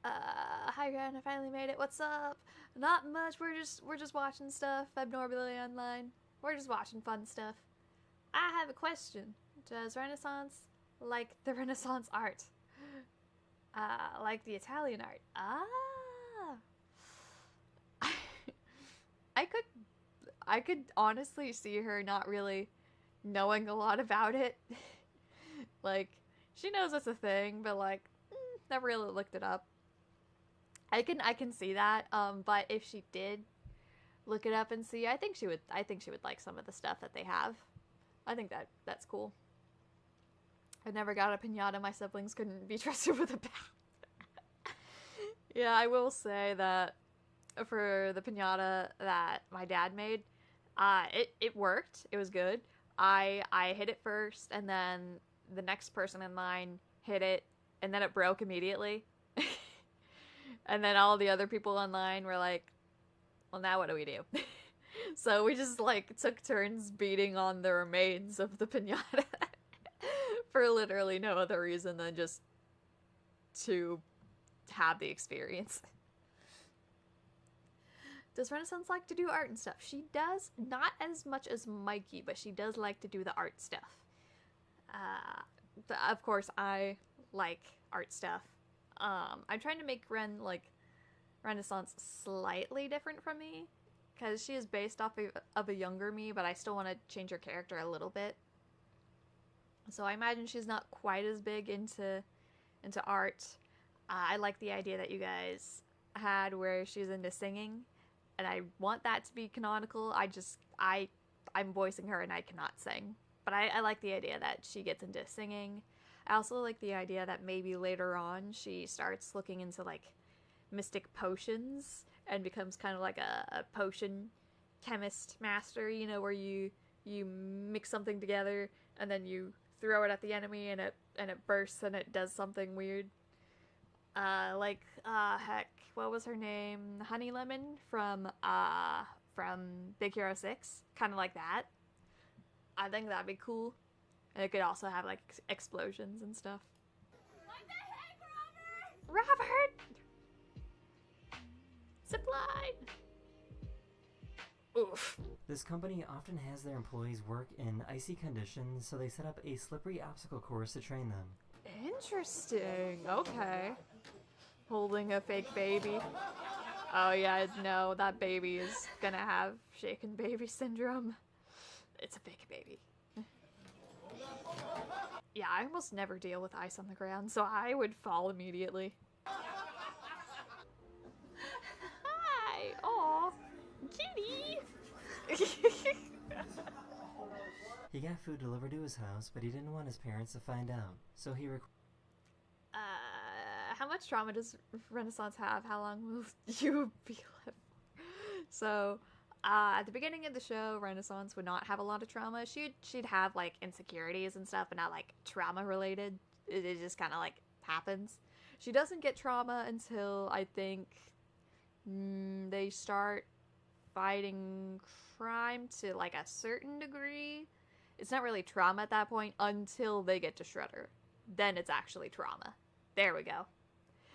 Hi Gran, I finally made it. What's up? Not much. We're just watching stuff abnormally online. We're just watching fun stuff. I have a question. Does Renaissance like the Renaissance art? Like the Italian art? I could honestly see her not really knowing a lot about it. Like, she knows it's a thing, but like, never really looked it up. I can see that. But if she did look it up and see, I think she would like some of the stuff that they have. I think that's cool. I never got a pinata. My siblings couldn't be trusted with a bat. Yeah, I will say that for the pinata that my dad made, it worked. It was good. I hit it first, and then the next person in line hit it, and then it broke immediately. And then all the other people online were like, well, now what do we do? So we just like took turns beating on the remains of the pinata for literally no other reason than just to have the experience. Does Renaissance like to do art and stuff? She does, not as much as Mikey, but she does like to do the art stuff. Of course, I like art stuff. I'm trying to make Renaissance slightly different from me, because she is based off of a younger me, but I still want to change her character a little bit. So I imagine she's not quite as big into art. I like the idea that you guys had where she's into singing, and I want that to be canonical. I'm voicing her and I cannot sing, but I like the idea that she gets into singing. I also like the idea that maybe later on she starts looking into like mystic potions and becomes kind of like a potion chemist master, you know, where you mix something together and then you throw it at the enemy and it bursts and it does something weird. Heck, what was her name? Honey Lemon from Big Hero 6. Kind of like that. I think that'd be cool. And it could also have like explosions and stuff. What the heck, Robert? Zipline! Oof.
This company often has their employees work in icy conditions, so they set up a slippery obstacle course to train them.
Interesting. Okay. Holding a fake baby. Oh yeah, no, that baby is gonna have shaken baby syndrome. It's a fake baby. Yeah, I almost never deal with ice on the ground, so I would fall immediately. Hi! Aw! Kitty!
He got food delivered to his house, but he didn't want his parents to find out, so he
how much trauma does Renaissance have? How long will you be left for? So, at the beginning of the show, Renaissance would not have a lot of trauma. She'd have, like, insecurities and stuff, but not, like, trauma-related. It just kind of, like, happens. She doesn't get trauma until, I think, they start fighting crime to, like, a certain degree. It's not really trauma at that point until they get to Shredder. Then it's actually trauma. There we go.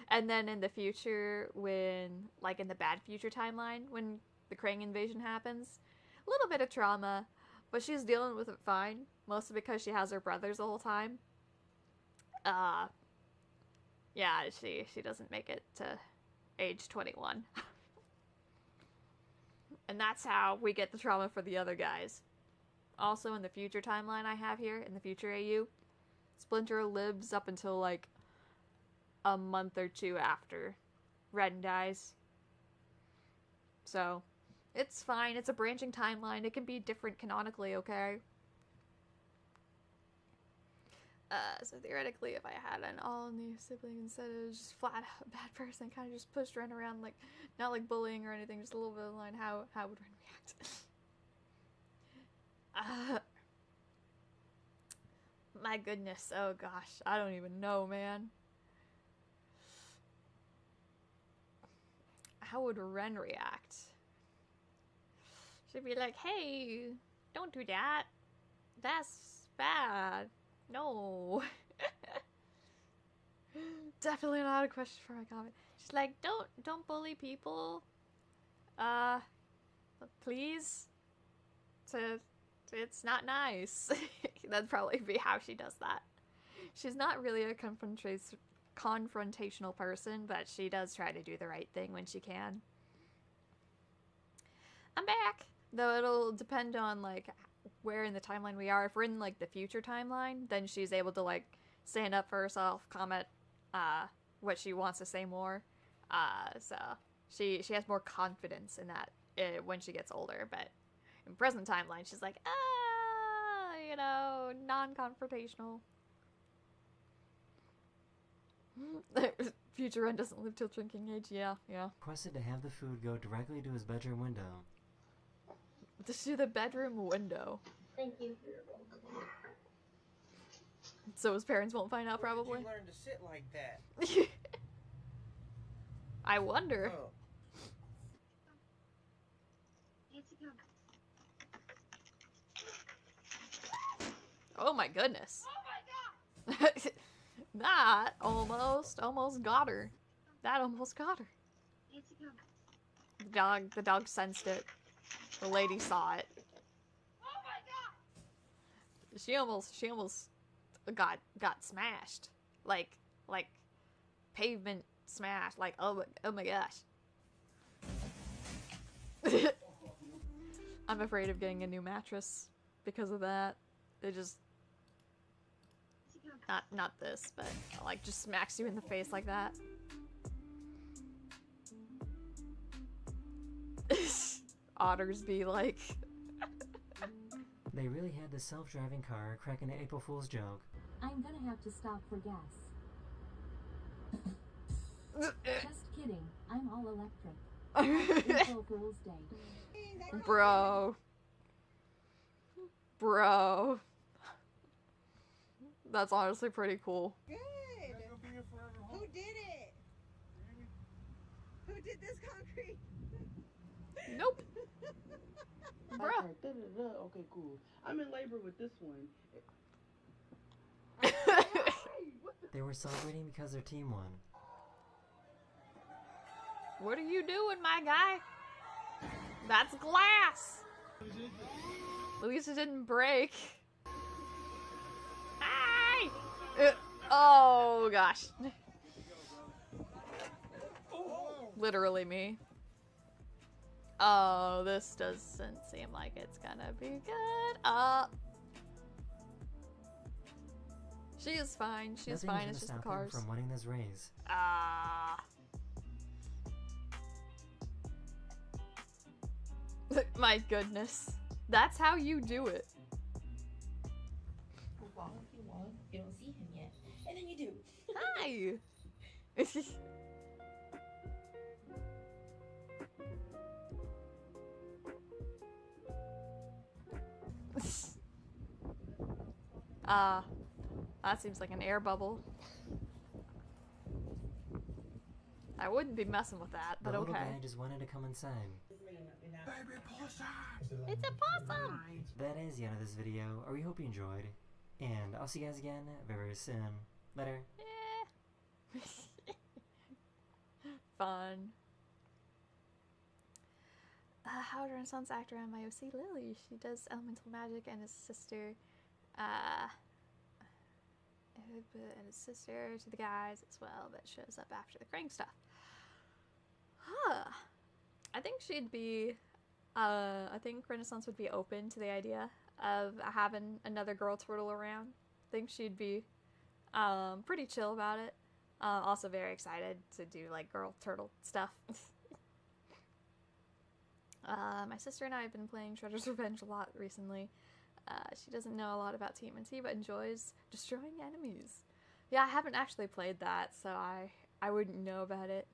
And then in the future, when, like, in the bad future timeline, when the Krang invasion happens, a little bit of trauma, but she's dealing with it fine, mostly because she has her brothers the whole time. Yeah, she doesn't make it to age 21. And that's how we get the trauma for the other guys. Also, in the future timeline I have here, in the future AU, Splinter lives up until, like, a month or two after Ren dies. So, it's fine. It's a branching timeline. It can be different canonically, okay? So theoretically, if I had an all-new sibling instead of just flat out a bad person, kind of just pushed Ren around, like, not like bullying or anything, just a little bit of line, how would Ren react? My goodness, oh gosh, I don't even know, man. How would Ren react? She'd be like, hey, don't do that. That's bad. No. Definitely not a question for my comment. She's like, don't bully people. Please. It's not nice. That'd probably be how she does that. She's not really a confrontational person, but she does try to do the right thing when she can. I'm back! Though it'll depend on, like, where in the timeline we are. If we're in, like, the future timeline, then she's able to, like, stand up for herself, comment, what she wants to say more. So she has more confidence in that when she gets older, but in present timeline, she's like, you know, non-confrontational. Future Ren doesn't live till drinking age, yeah.
Requested to have the food go directly to his bedroom window.
Just to the bedroom window.
Thank you.
So his parents won't find out, probably?
Where did you learn to sit like that?
I wonder.
Oh.
Oh my goodness. Oh my god! That almost got her. That almost got her. The dog sensed it. The lady saw it. Oh my god! She almost got smashed. Like pavement smashed. Like, oh my gosh. I'm afraid of getting a new mattress because of that. It just not this, but like just smacks you in the face like that. Otters be like.
They really had the self-driving car cracking an April Fool's joke.
I'm gonna have to stop for gas. Just kidding. I'm all electric. April Fool's Day.
Bro. That's honestly pretty cool.
Good. Who did it? Who did this concrete?
Nope. Bro.
Okay, cool. I'm in labor with this one.
They were celebrating because their team won.
What are you doing, my guy? That's glass. At least it didn't break. Hi! Oh gosh. Literally me. Oh, this doesn't seem like it's gonna be good. She is fine. She is fine. It's just the cars.
From winning this race.
My goodness. That's how you do it.
You don't see him yet. And then you do.
Hi! That seems like an air bubble. I wouldn't be messing with that, but
the
okay.
Little guy just wanted to come inside.
Baby possum!
It's a possum!
That is the end of this video. I really hope you enjoyed. And I'll see you guys again very, very soon. Later.
Fun. Howard Renaissance actor on my OC, Lily. She does elemental magic, and his sister, and his sister to the guys as well, but shows up after the Krang stuff. Huh. I think she'd be, I think Renaissance would be open to the idea of having another girl turtle around. I think she'd be pretty chill about it. Also very excited to do like girl turtle stuff. My sister and I have been playing Shredder's Revenge a lot recently. She doesn't know a lot about TMNT, but enjoys destroying enemies. Yeah, I haven't actually played that, so I wouldn't know about it.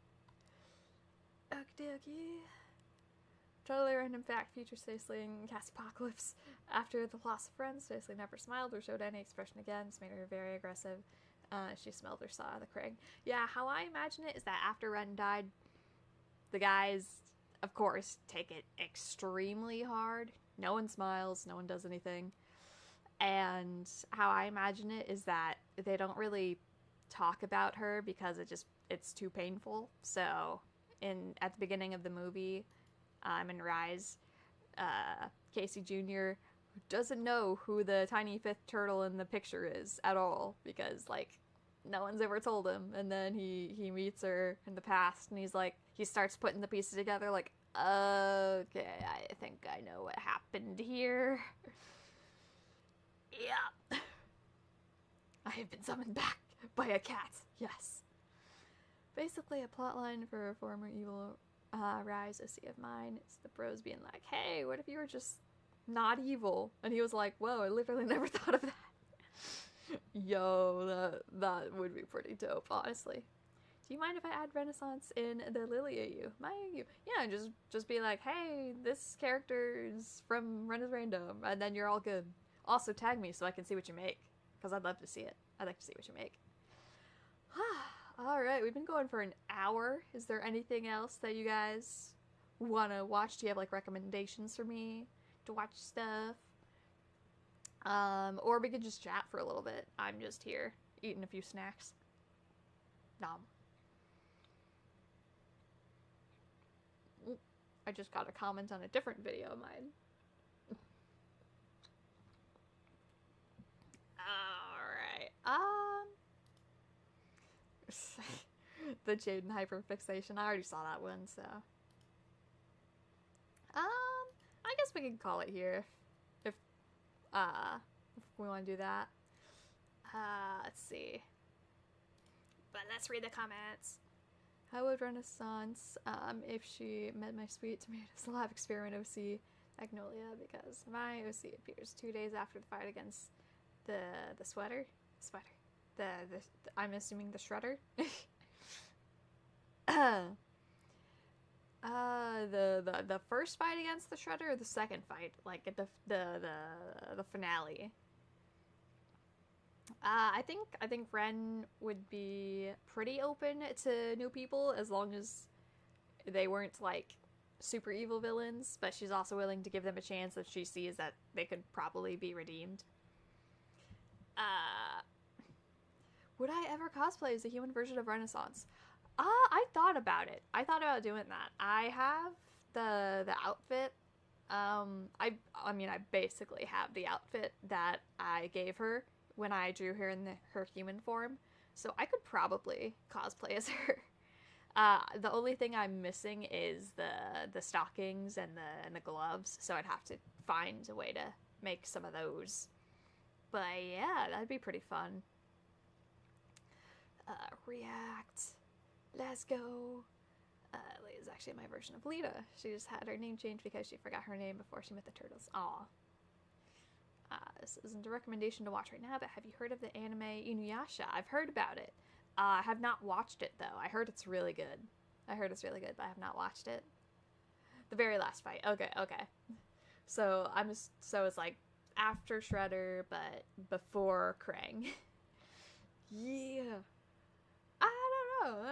Okie dokie. Totally random fact, future Stacey and Cassiepocalypse. After the loss of friends, Stacey never smiled or showed any expression again. This made her very aggressive. She smelled or saw the Krang. Yeah, how I imagine it is that after Ren died, the guys, of course, take it extremely hard. No one smiles, no one does anything. And how I imagine it is that they don't really talk about her because it's too painful. So, at the beginning of the movie, in Rise, Casey Jr. doesn't know who the tiny fifth turtle in the picture is at all because, like, no one's ever told him. And then he meets her in the past and he's like, he starts putting the pieces together like, okay, I think I know what happened here. Yeah. I have been summoned back by a cat. Yes. Basically a plotline for a former evil Rise OC of mine. It's the bros being like, hey, what if you were just not evil? And he was like, whoa, I literally never thought of that. Yo, that would be pretty dope, honestly. Do you mind if I add Renaissance in the Lily AU? My AU? Yeah, just be like, hey, this character's from Ren is Random, and then you're all good. Also tag me so I can see what you make, because I'd love to see it. I'd like to see what you make. Alright, we've been going for an hour. Is there anything else that you guys want to watch? Do you have, like, recommendations for me to watch stuff? Or we could just chat for a little bit. I'm just here, eating a few snacks. Nom. I just got a comment on a different video of mine. Alright, the Jaden hyperfixation. I already saw that one, so. I guess we can call it here if we want to do that. Let's see. But let's read the comments. How would Renaissance, if she met my sweet tomatoes lab experiment OC Magnolia, because my OC appears 2 days after the fight against the sweater? I'm assuming the shredder? The first fight against the shredder or the second fight? Like at the finale? I think Ren would be pretty open to new people as long as they weren't like super evil villains, but she's also willing to give them a chance if she sees that they could probably be redeemed. Would I ever cosplay as a human version of Renaissance? I thought about it. I thought about doing that. I have the outfit. I mean, I basically have the outfit that I gave her when I drew her in her human form, so I could probably cosplay as her. The only thing I'm missing is the stockings and the gloves, so I'd have to find a way to make some of those. But yeah, that'd be pretty fun. React. Let's go. Is actually my version of Lita. She just had her name changed because she forgot her name before she met the turtles. Aw. This isn't a recommendation to watch right now, but have you heard of the anime Inuyasha? I've heard about it. I have not watched it, though. I heard it's really good. But I have not watched it. The very last fight. Okay. So it's like after Shredder, but before Krang. Yeah. I don't know.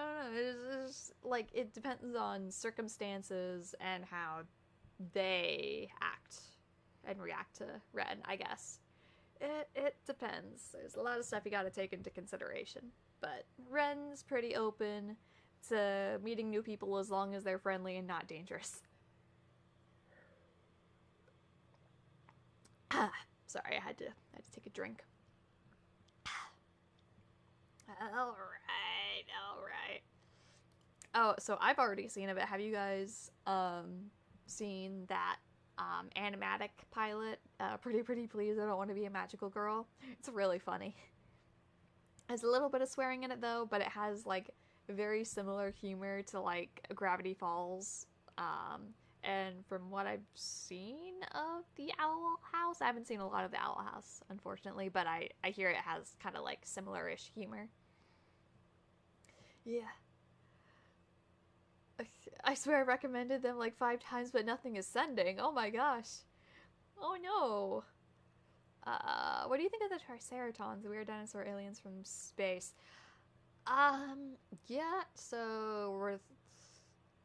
It's like, it depends on circumstances and how they act and react to Ren, I guess. It depends. There's a lot of stuff you gotta take into consideration. But Ren's pretty open to meeting new people as long as they're friendly and not dangerous. Sorry, I had to take a drink. Alright. Oh, so I've already seen it, but have you guys seen that animatic pilot, Pretty Pretty Please, I Don't Want to Be a Magical Girl? It's really funny. There's a little bit of swearing in it though, but it has like very similar humor to like Gravity Falls. And from what I've seen of the Owl House, I haven't seen a lot of the Owl House, unfortunately, but I hear it has kind of like similar-ish humor. Yeah. I swear I recommended them like 5 times, but nothing is sending. Oh my gosh. Oh no. What do you think of the Triceratons, the weird dinosaur aliens from space? Yeah, so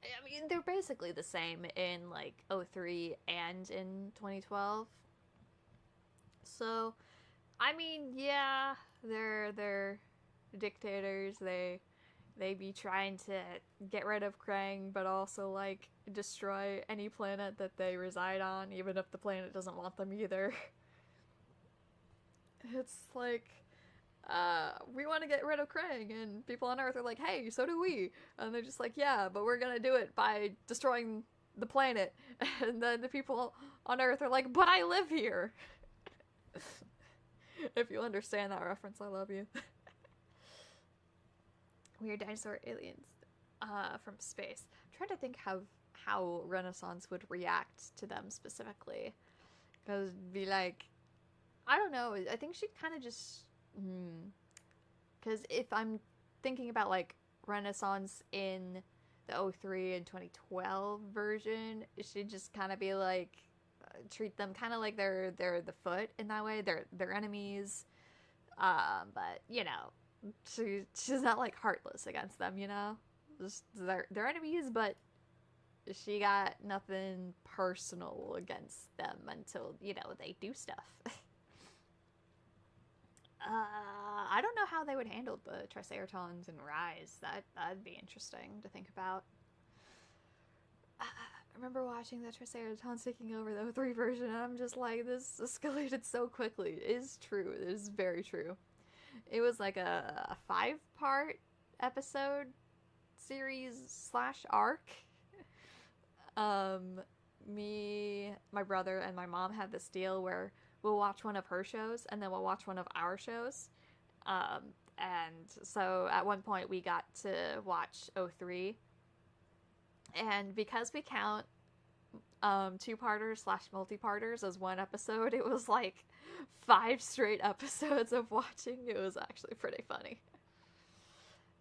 I mean, they're basically the same in like 03 and in 2012. So, I mean, yeah, they're dictators. They be trying to get rid of Krang, but also like destroy any planet that they reside on, even if the planet doesn't want them either. It's like, we want to get rid of Krang, and people on Earth are like, hey, so do we. And they're just like, yeah, but we're gonna do it by destroying the planet. And then the people on Earth are like, but I live here. If you understand that reference, I love you. Weird dinosaur aliens from space. I'm trying to think how Renaissance would react to them specifically. Because it'd be like, I don't know, I think she'd kind of just... Because if I'm thinking about, like, Renaissance in the 03 and 2012 version, she'd just kind of be like, treat them kind of like they're the Foot in that way. They're enemies. But, you know, she's not, like, heartless against them, you know? Just, they're enemies, but she got nothing personal against them until, you know, they do stuff. I don't know how they would handle the Triceratons and Rise. That'd be interesting to think about. I remember watching the Triceratons taking over the 03 version, and I'm just like, this escalated so quickly. It is true. It is very true. It was like a 5-part episode series / arc. Me, my brother, and my mom had this deal where we'll watch one of her shows, and then we'll watch one of our shows. And so at one point we got to watch 03. And because we count 2-parters / multi-parters as one episode, it was like 5 straight episodes of watching. It was actually pretty funny.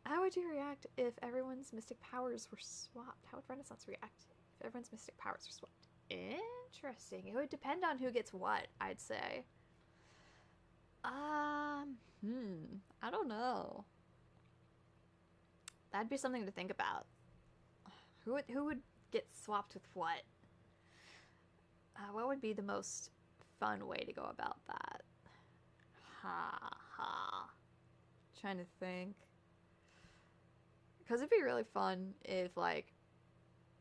How would you react if everyone's mystic powers were swapped? How would Renaissance react if everyone's mystic powers were swapped? Interesting. It would depend on who gets what, I'd say. I don't know. That'd be something to think about. Who would get swapped with what? What would be the most fun way to go about that? Trying to think. Because it'd be really fun if, like,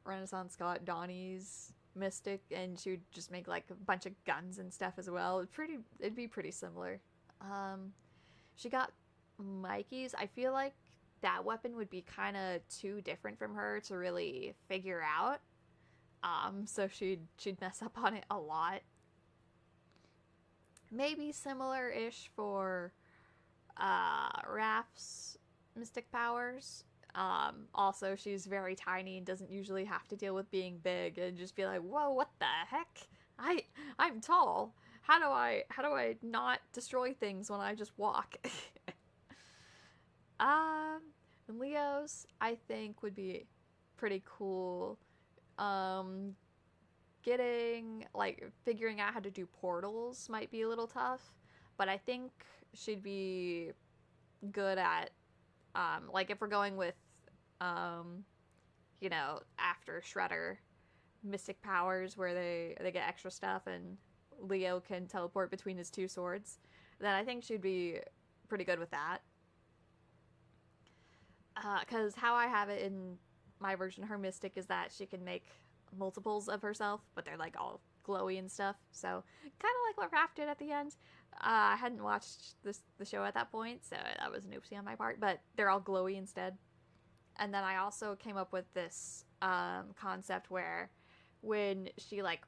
Renaissance got Donnie's mystic and she would just make, like, a bunch of guns and stuff as well. It'd be pretty similar. She got Mikey's. I feel like that weapon would be kind of too different from her to really figure out. So she'd mess up on it a lot. Maybe similar-ish for Raph's mystic powers. Also, she's very tiny and doesn't usually have to deal with being big and just be like, whoa, what the heck? I'm tall. How do I not destroy things when I just walk? And Leo's, I think, would be pretty cool. Figuring out how to do portals might be a little tough, but I think she'd be good at, like, if we're going with, you know, after Shredder mystic powers where they get extra stuff and Leo can teleport between his 2 swords, then I think she'd be pretty good with that. Because how I have it in my version, her mystic is that she can make multiples of herself, but they're like all glowy and stuff. So kind of like what Raph did at the end. I hadn't watched the show at that point, so that was an oopsie on my part. But they're all glowy instead. And then I also came up with this concept where when she like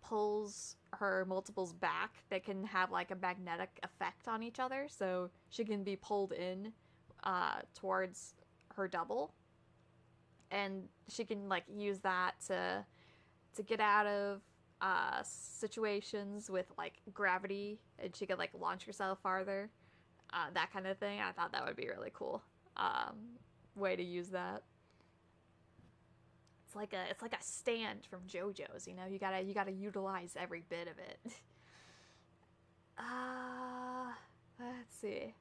pulls her multiples back, they can have like a magnetic effect on each other. So she can be pulled in towards her double, and she can like use that to get out of situations with like gravity, and she could like launch herself farther, that kind of thing. I thought that would be really cool way to use that. It's like a stand from JoJo's, you know. You gotta utilize every bit of it. Let's see.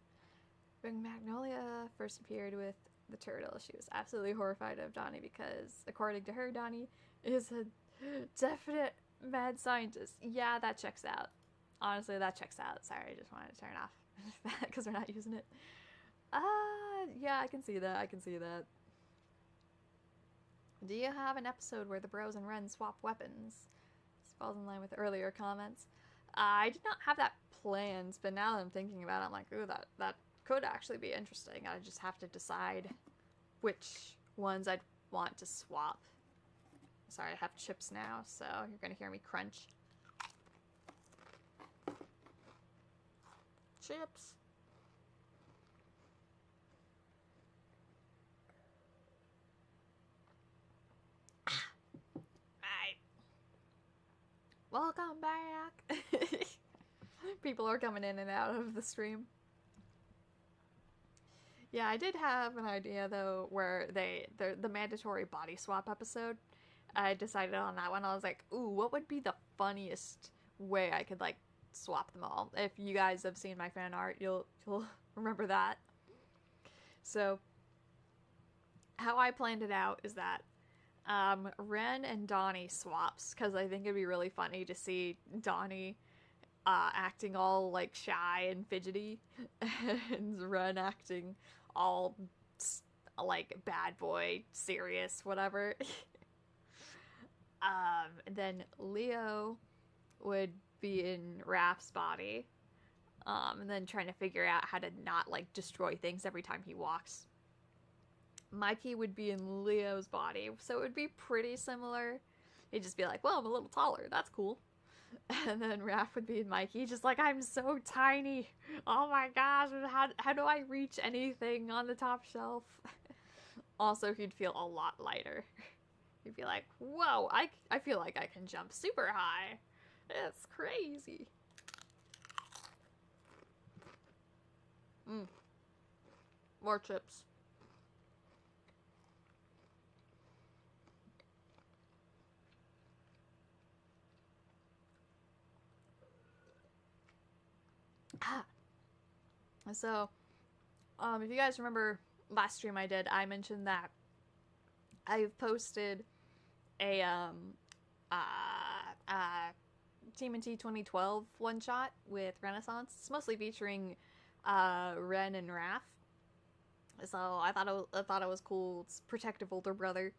When Magnolia first appeared with the turtle, she was absolutely horrified of Donnie because, according to her, Donnie is a definite mad scientist. Yeah, that checks out. Honestly, that checks out. Sorry, I just wanted to turn it off because we're not using it. Yeah, I can see that. I can see that. Do you have an episode where the bros and Ren swap weapons? This falls in line with earlier comments. I did not have that planned, but now that I'm thinking about it, I'm like, ooh, that could actually be interesting. I just have to decide which ones I'd want to swap. Sorry, I have chips now, so you're gonna hear me crunch. Chips. Welcome back! People are coming in and out of the stream. Yeah, I did have an idea, though, where the mandatory body swap episode, I decided on that one. I was like, ooh, what would be the funniest way I could, like, swap them all? If you guys have seen my fan art, you'll remember that. So, how I planned it out is that Ren and Donnie swaps, because I think it'd be really funny to see Donnie acting all like shy and fidgety, and Ren acting all like bad boy, serious, whatever. And then Leo would be in Raph's body, and then trying to figure out how to not like destroy things every time he walks. Mikey would be in Leo's body, so it would be pretty similar. He'd just be like, well, I'm a little taller, that's cool. And then Raph would be in Mikey, just like, I'm so tiny. Oh my gosh, how do I reach anything on the top shelf? Also, he'd feel a lot lighter. He'd be like, whoa, I feel like I can jump super high. It's crazy. More chips. So, if you guys remember last stream I did, I mentioned that I've posted a TMNT 2012 one-shot with Renaissance. It's mostly featuring Ren and Raph. So I thought it was cool. It's protective older brother.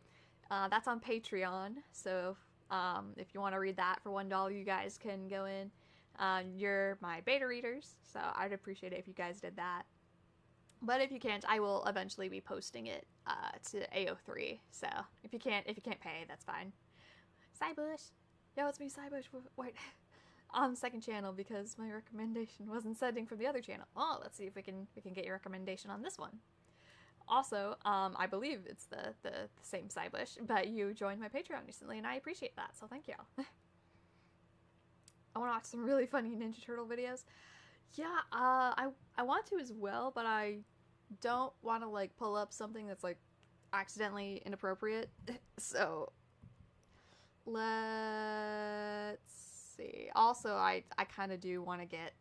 That's on Patreon. So if you want to read that for $1, you guys can go in. You're my beta readers, so I'd appreciate it if you guys did that. But if you can't, I will eventually be posting it to AO3. So if you can't pay, that's fine. Cybush, yo, it's me, Cybush. Wait, on the second channel because my recommendation wasn't sending from the other channel. Oh, let's see if we can get your recommendation on this one. Also, I believe it's the same Cybush, but you joined my Patreon recently, and I appreciate that. So thank you. I want to watch some really funny Ninja Turtle videos. Yeah, I want to as well, but I don't want to, like, pull up something that's, like, accidentally inappropriate. So, let's see. Also, I kind of do want to get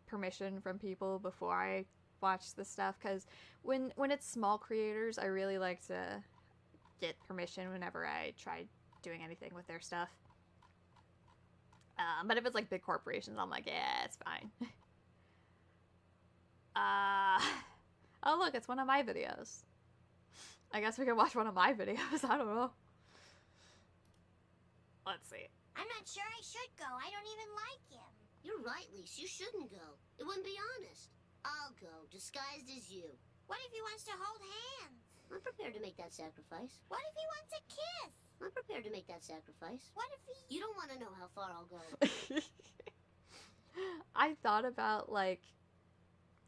permission from people before I watch this stuff, because when it's small creators, I really like to get permission whenever I try doing anything with their stuff. But if it's like big corporations, I'm like, yeah, it's fine. Oh look, it's one of my videos. I guess we can watch one of my videos, I don't know. Let's see.
I'm not sure I should go. I don't even like him.
You're right, Lise. You shouldn't go. It wouldn't be honest. I'll go, disguised as you.
What if he wants to hold hands?
I'm prepared to make that sacrifice.
What if he wants a kiss?
I'm prepared to make that sacrifice.
What if he...
You don't want to know how far I'll go.
I thought about, like,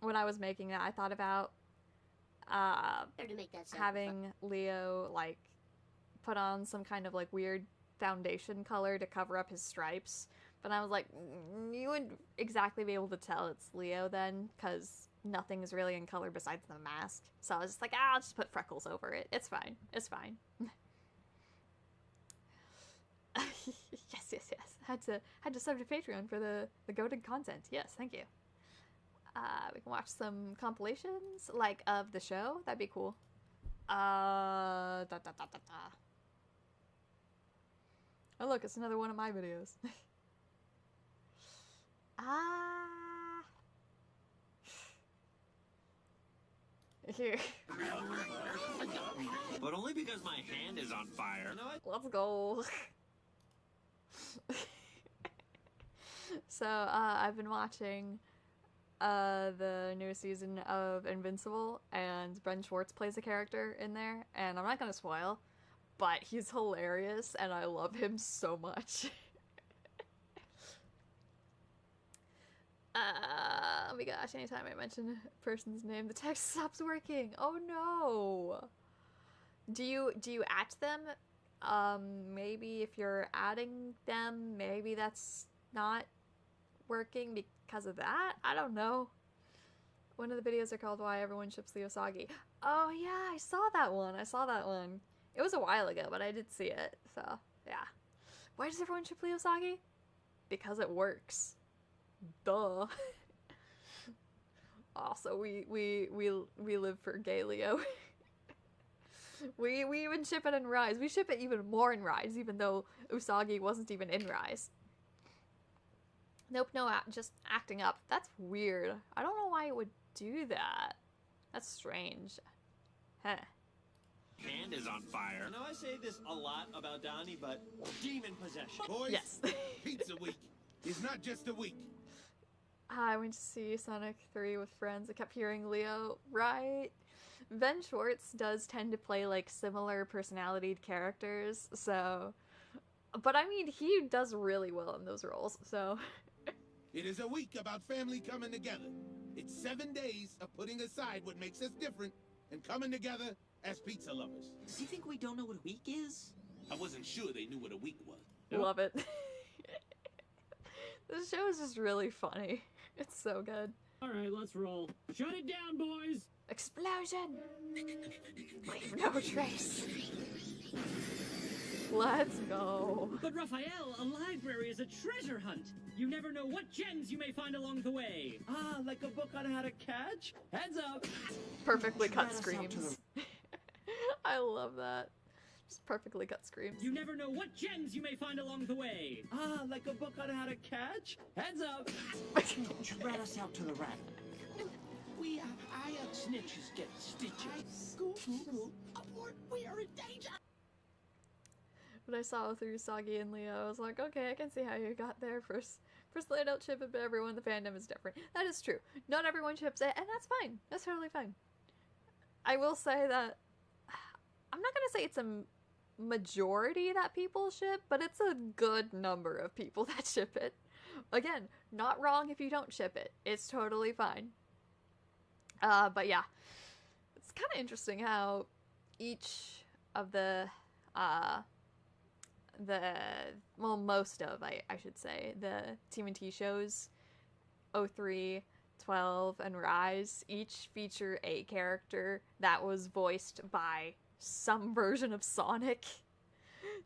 when I was making that, I thought about
To make that sacrifice.
having Leo, like, put on some kind of, like, weird foundation color to cover up his stripes. But I was like, you wouldn't exactly be able to tell it's Leo then, because nothing is really in color besides the mask. So I was just like, I'll just put freckles over it. It's fine. It's fine. Yes. Had to sub to Patreon for the goated content. Yes, thank you. We can watch some compilations, like, of the show. That'd be cool. Oh, look, it's another one of my videos. Here.
But only because my hand is on fire.
Let's go. So, I've been watching the new season of Invincible, and Ben Schwartz plays a character in there, and I'm not gonna spoil, but he's hilarious, and I love him so much. Oh my gosh, anytime I mention a person's name, the text stops working. Oh no! Do you at them? Maybe if you're adding them, maybe that's not working because of that? I don't know. One of the videos are called Why Everyone Ships the Usagi. Oh yeah, I saw that one. It was a while ago, but I did see it, so yeah. Why does everyone ship the Usagi? Because it works. Duh. Also, we live for gay Leo. we even ship it in Rise. We ship it even more in Rise, even though Usagi wasn't even in Rise. Nope, no, just acting up. That's weird. I don't know why it would do that. That's strange. Huh.
Hand is on fire.
I know I say this a lot about Donnie, but demon possession.
Boys,
Yes.
pizza week is not just a week.
I went to see Sonic 3 with friends. I kept hearing Leo, right? Ben Schwartz does tend to play, like, similar personality characters, so... But, I mean, he does really well in those roles, so...
It is a week about family coming together. It's 7 days of putting aside what makes us different and coming together as pizza lovers.
Does he think we don't know what a week is?
I wasn't sure they knew what a week was.
Love it. This show is just really funny. It's so good.
Alright, let's roll. Shut it down, boys!
Explosion! Leave no trace. Let's go.
But Raphael, a library is a treasure hunt. You never know what gems you may find along the way.
Ah, like a book on how to catch? Heads up!
Perfectly cut screams. I love that. Just perfectly cut screams.
You never know what gems you may find along the way.
Ah, like a book on how to catch? Heads up!
Rat us out to the rat. We snitches get stitches.
School. Abort, we are in danger!
When I saw through Usagi and Leo, I was like, okay, I can see how you got there. First they don't ship it, but everyone in the fandom is different. That is true. Not everyone ships it, and that's fine. That's totally fine. I will say that I'm not gonna say it's a majority that people ship, but it's a good number of people that ship it. Again, not wrong if you don't ship it. It's totally fine. But yeah, it's kind of interesting how each of the most of, I should say, the TMNT shows, 03, 12, and Rise, each feature a character that was voiced by some version of Sonic.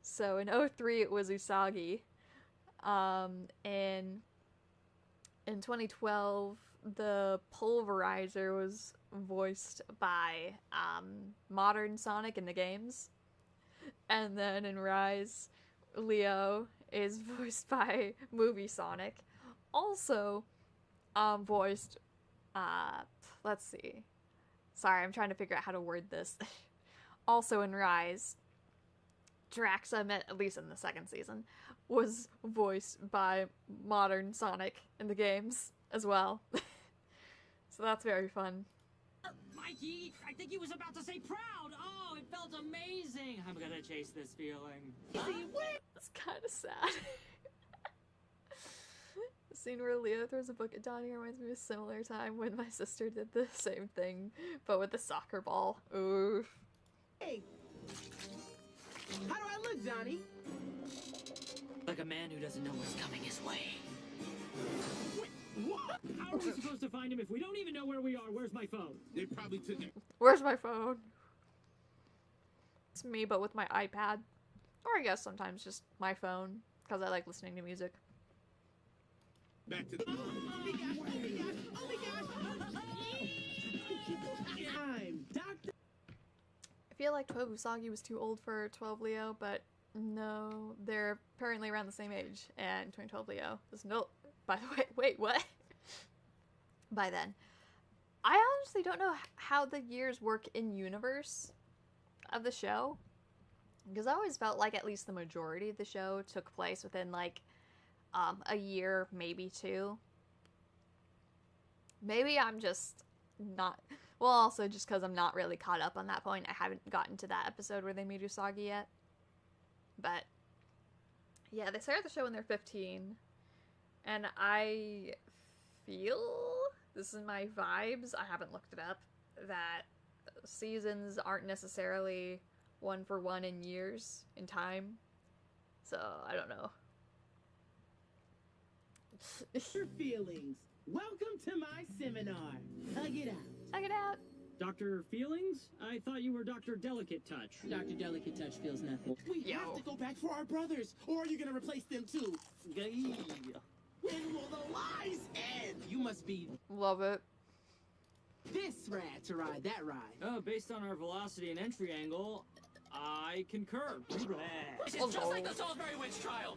So in 03 it was Usagi. In 2012 the Pulverizer was voiced by modern Sonic in the games. And then in Rise, Leo is voiced by movie Sonic. Also voiced, let's see. Sorry, I'm trying to figure out how to word this. Also in Rise, Draxa, at least in the second season, was voiced by modern Sonic in the games as well. So that's very fun.
Mikey, I think he was about to say proud. Oh, it felt amazing. I'm gonna chase this feeling.
It's kind of sad. The scene where Leo throws a book at Donnie reminds me of a similar time when my sister did the same thing, but with the soccer ball. Oof.
Hey, how do I look, Donnie?
Like a man who doesn't know what's coming his way. What? How are we supposed to find him if we don't even know where we are? Where's my phone?
They probably took it.
Where's my phone? It's me, but with my iPad. Or I guess sometimes just my phone, because I like listening to music.
Back to the...
I feel like 12 Usagi was too old for 12 Leo, but no, they're apparently around the same age, and 2012 Leo is no... By the way, wait, what? By then. I honestly don't know how the years work in universe of the show, because I always felt like at least the majority of the show took place within, like, a year, maybe 2. Maybe I'm just not... Well, also just because I'm not really caught up on that point. I haven't gotten to that episode where they meet Usagi yet. But, yeah, they started the show when they're 15. And I feel, this is my vibes, I haven't looked it up, that seasons aren't necessarily 1-for-1 in years, in time. So, I don't know.
Your feelings. Welcome to my seminar. Hug it out.
Hug it out.
Dr. Feelings? I thought you were Dr. Delicate Touch.
Dr. Delicate Touch feels nothing. We have to go back for our brothers, or are you gonna replace them too? When will the lies end? You must be...
Love it.
This rad to ride that ride.
Based on our velocity and entry angle, I concur.
This is just like the Salisbury Witch trial.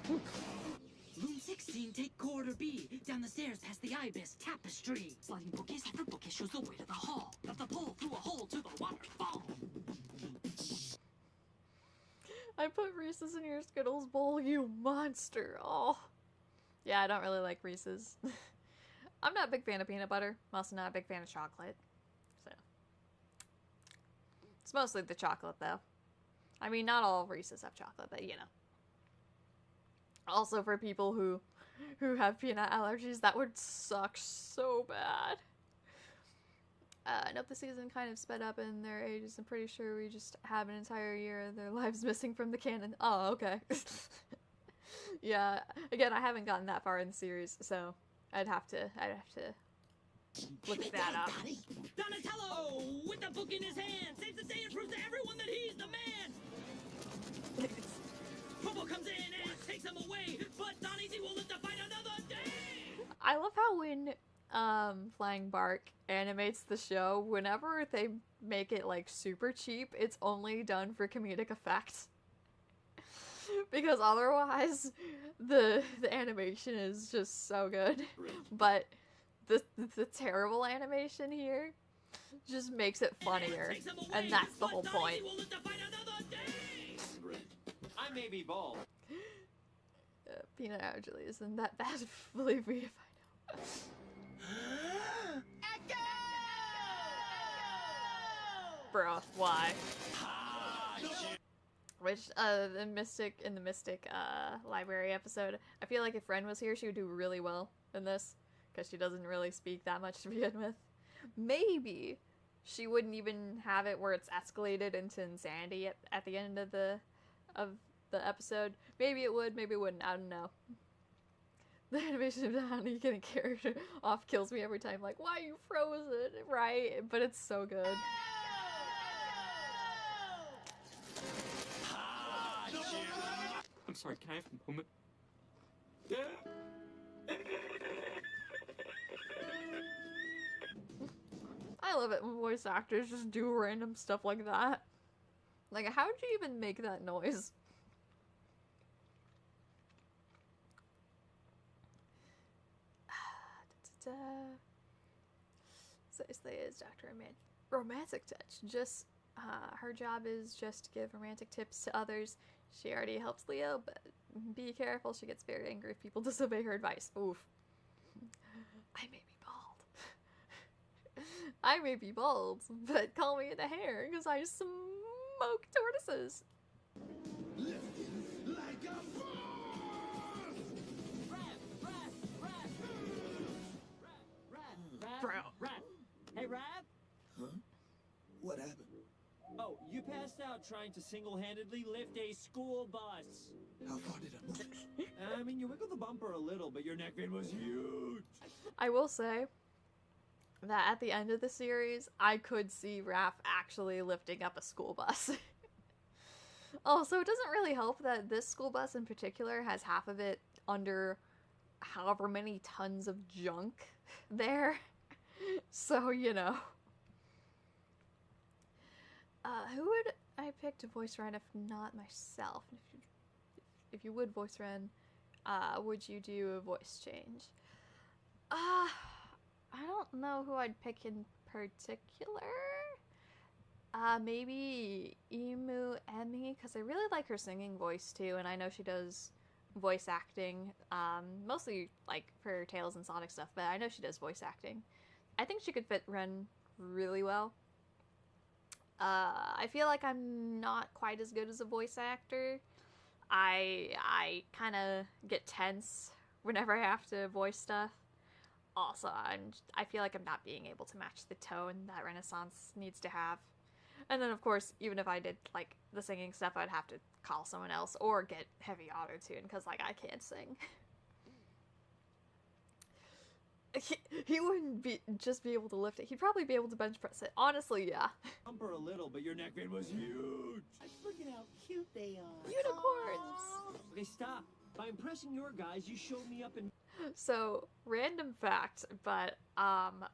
Room 16, take corridor B. Down the stairs past the Ibis Tapestry. Sliding bookcase after bookcase shows the way to the hall. Up the pole through a hole to the waterfall.
I put Reese's in your Skittles bowl, you monster. Oh. Yeah, I don't really like Reese's. I'm not a big fan of peanut butter. I'm also not a big fan of chocolate. So. It's mostly the chocolate, though. I mean, not all Reese's have chocolate, but you know. Also, for people who have peanut allergies, that would suck so bad. Nope, the season kind of sped up in their ages. I'm pretty sure we just have an entire year of their lives missing from the canon. Oh, okay. Yeah, again, I haven't gotten that far in the series, so I'd have to look that up.
Donatello, with the book in his hand, saves the day and proves to everyone that he's the man. Bobo comes in and takes him away, but Donnie's will live to fight another day.
I love how when Flying Bark animates the show, whenever they make it like super cheap, it's only done for comedic effect. Because otherwise, the animation is just so good. But the terrible animation here just makes it funnier, and that's the whole point.
I may be bald.
Peanut allergy isn't that bad, believe me if I know. Bruh, why? Which, in the Mystic library episode, I feel like if Ren was here, she would do really well in this, because she doesn't really speak that much to begin with. Maybe she wouldn't even have it where it's escalated into insanity at the end of the episode. Maybe it would, maybe it wouldn't, I don't know. The animation of Donnie getting carried off kills me every time, like, why you frozen, right? But it's so good.
I'm sorry, can I have a moment?
I love it when voice actors just do random stuff like that. Like, how would you even make that noise? Say is Dr. Romantic Touch. Just, her job is just to give romantic tips to others. She already helps Leo, but be careful. She gets very angry if people disobey her advice. Oof. I may be bald. I may be bald, but call me the hair, because I smoke tortoises.
Like a boss!
Rap. Hey, Rap?
Huh? What happened?
Oh, you passed out trying to single-handedly lift a school bus.
How far did I move?
I mean, you wiggled the bumper a little, but your neck vein was huge.
I will say that at the end of the series, I could see Raph actually lifting up a school bus. Also, it doesn't really help that this school bus in particular has half of it under however many tons of junk there. So, you know. Who would I pick to voice Ren if not myself? If you would voice Ren, would you do a voice change? I don't know who I'd pick in particular. Maybe Emu Emmy, because I really like her singing voice too, and I know she does voice acting, mostly like for Tails and Sonic stuff, but I know she does voice acting. I think she could fit Ren really well. I feel like I'm not quite as good as a voice actor. I kind of get tense whenever I have to voice stuff. Also, I feel like I'm not being able to match the tone that Renaissance needs to have. And then, of course, even if I did, like, the singing stuff, I'd have to call someone else or get heavy auto-tune, because, like, I can't sing. He wouldn't just be able to lift it. He'd probably be able to bench press it. Honestly, yeah.
Bumper a little, but your neck vein was huge.
Look at how cute they are.
Unicorns!
Okay, stop. By impressing your guys, you showed me up in...
So, random fact, but,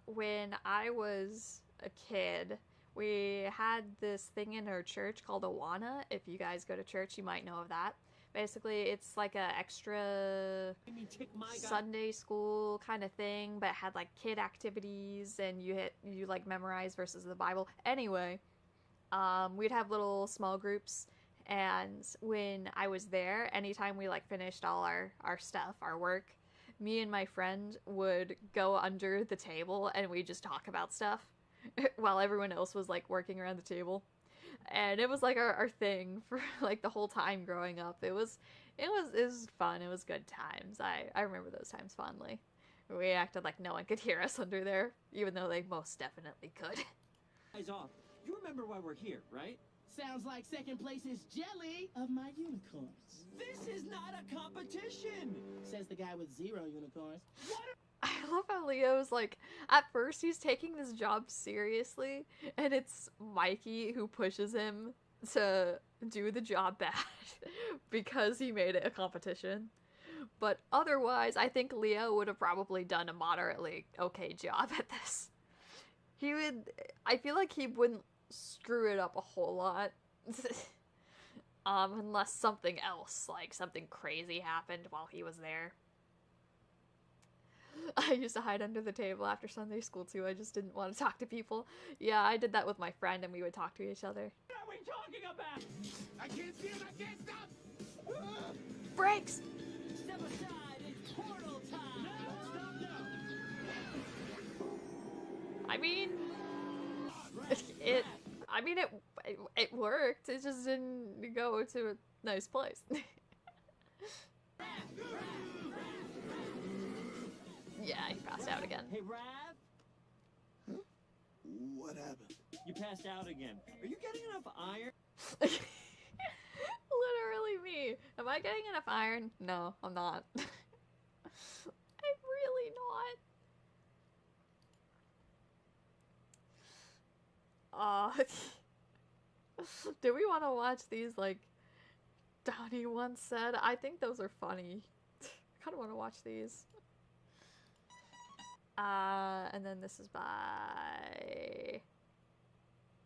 when I was a kid, we had this thing in our church called Awana. If you guys go to church, you might know of that. Basically, it's like a extra Sunday school kind of thing, but it had like kid activities, and you like memorize verses of the Bible. Anyway, we'd have little small groups, and when I was there, anytime we like finished all our stuff, our work, me and my friend would go under the table and we'd just talk about stuff while everyone else was like working around the table. And it was like our thing for like the whole time growing up. It was fun. It was good times. I remember those times fondly. We acted like no one could hear us under there, even though they most definitely could.
Eyes off. You remember why we're here, right?
Sounds like second place is jelly of my unicorns.
This is not a competition!
Says the guy with 0 unicorns.
What?
I love how Leo's like, at first he's taking this job seriously, and it's Mikey who pushes him to do the job bad because he made it a competition. But otherwise, I think Leo would have probably done a moderately okay job at this. I feel like he wouldn't screw it up a whole lot. Unless something else, like something crazy happened while he was there. I used to hide under the table after Sunday school too. I just didn't want to talk to people. Yeah, I did that with my friend and we would talk to each other.
What are we talking about?
I can't see him, I can't stop!
Brakes!
Step aside, it's portal time! No, stop now!
I mean, it worked. It just didn't go to a nice place. Yeah, he passed out again.
Hey, Rav?
Huh? What happened?
You passed out again. Are you getting enough iron?
Literally me. Am I getting enough iron? No, I'm not. I'm really not. Do we want to watch these, like, Donnie once said? I think those are funny. I kind of want to watch these. And then this is by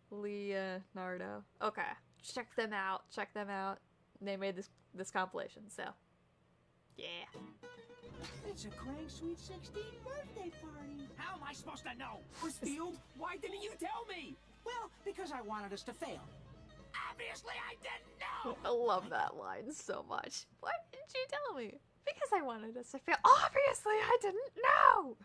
Leonardo. Okay, check them out. Check them out. They made this compilation, so yeah.
It's a Crank Sweet 16 birthday party.
How am I supposed to know? Field, why didn't you tell me?
Well, because I wanted us to fail.
Obviously, I didn't know!
I love that line so much. Why didn't you tell me? Because I wanted us to feel. Obviously, I didn't know!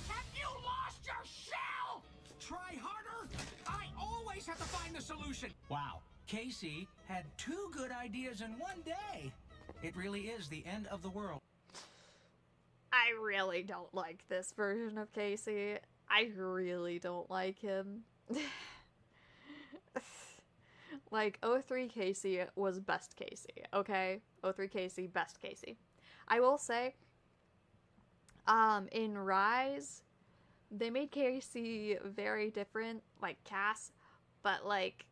Have you lost your shell? Try harder. I always have to find the solution. Wow, Casey had 2 good ideas in one day. It really is the end of the world.
I really don't like this version of Casey. I really don't like him. Like, 03 Casey was best Casey, okay? 03 Casey, best Casey. I will say, in Rise, they made Casey very different, like Cass, but like,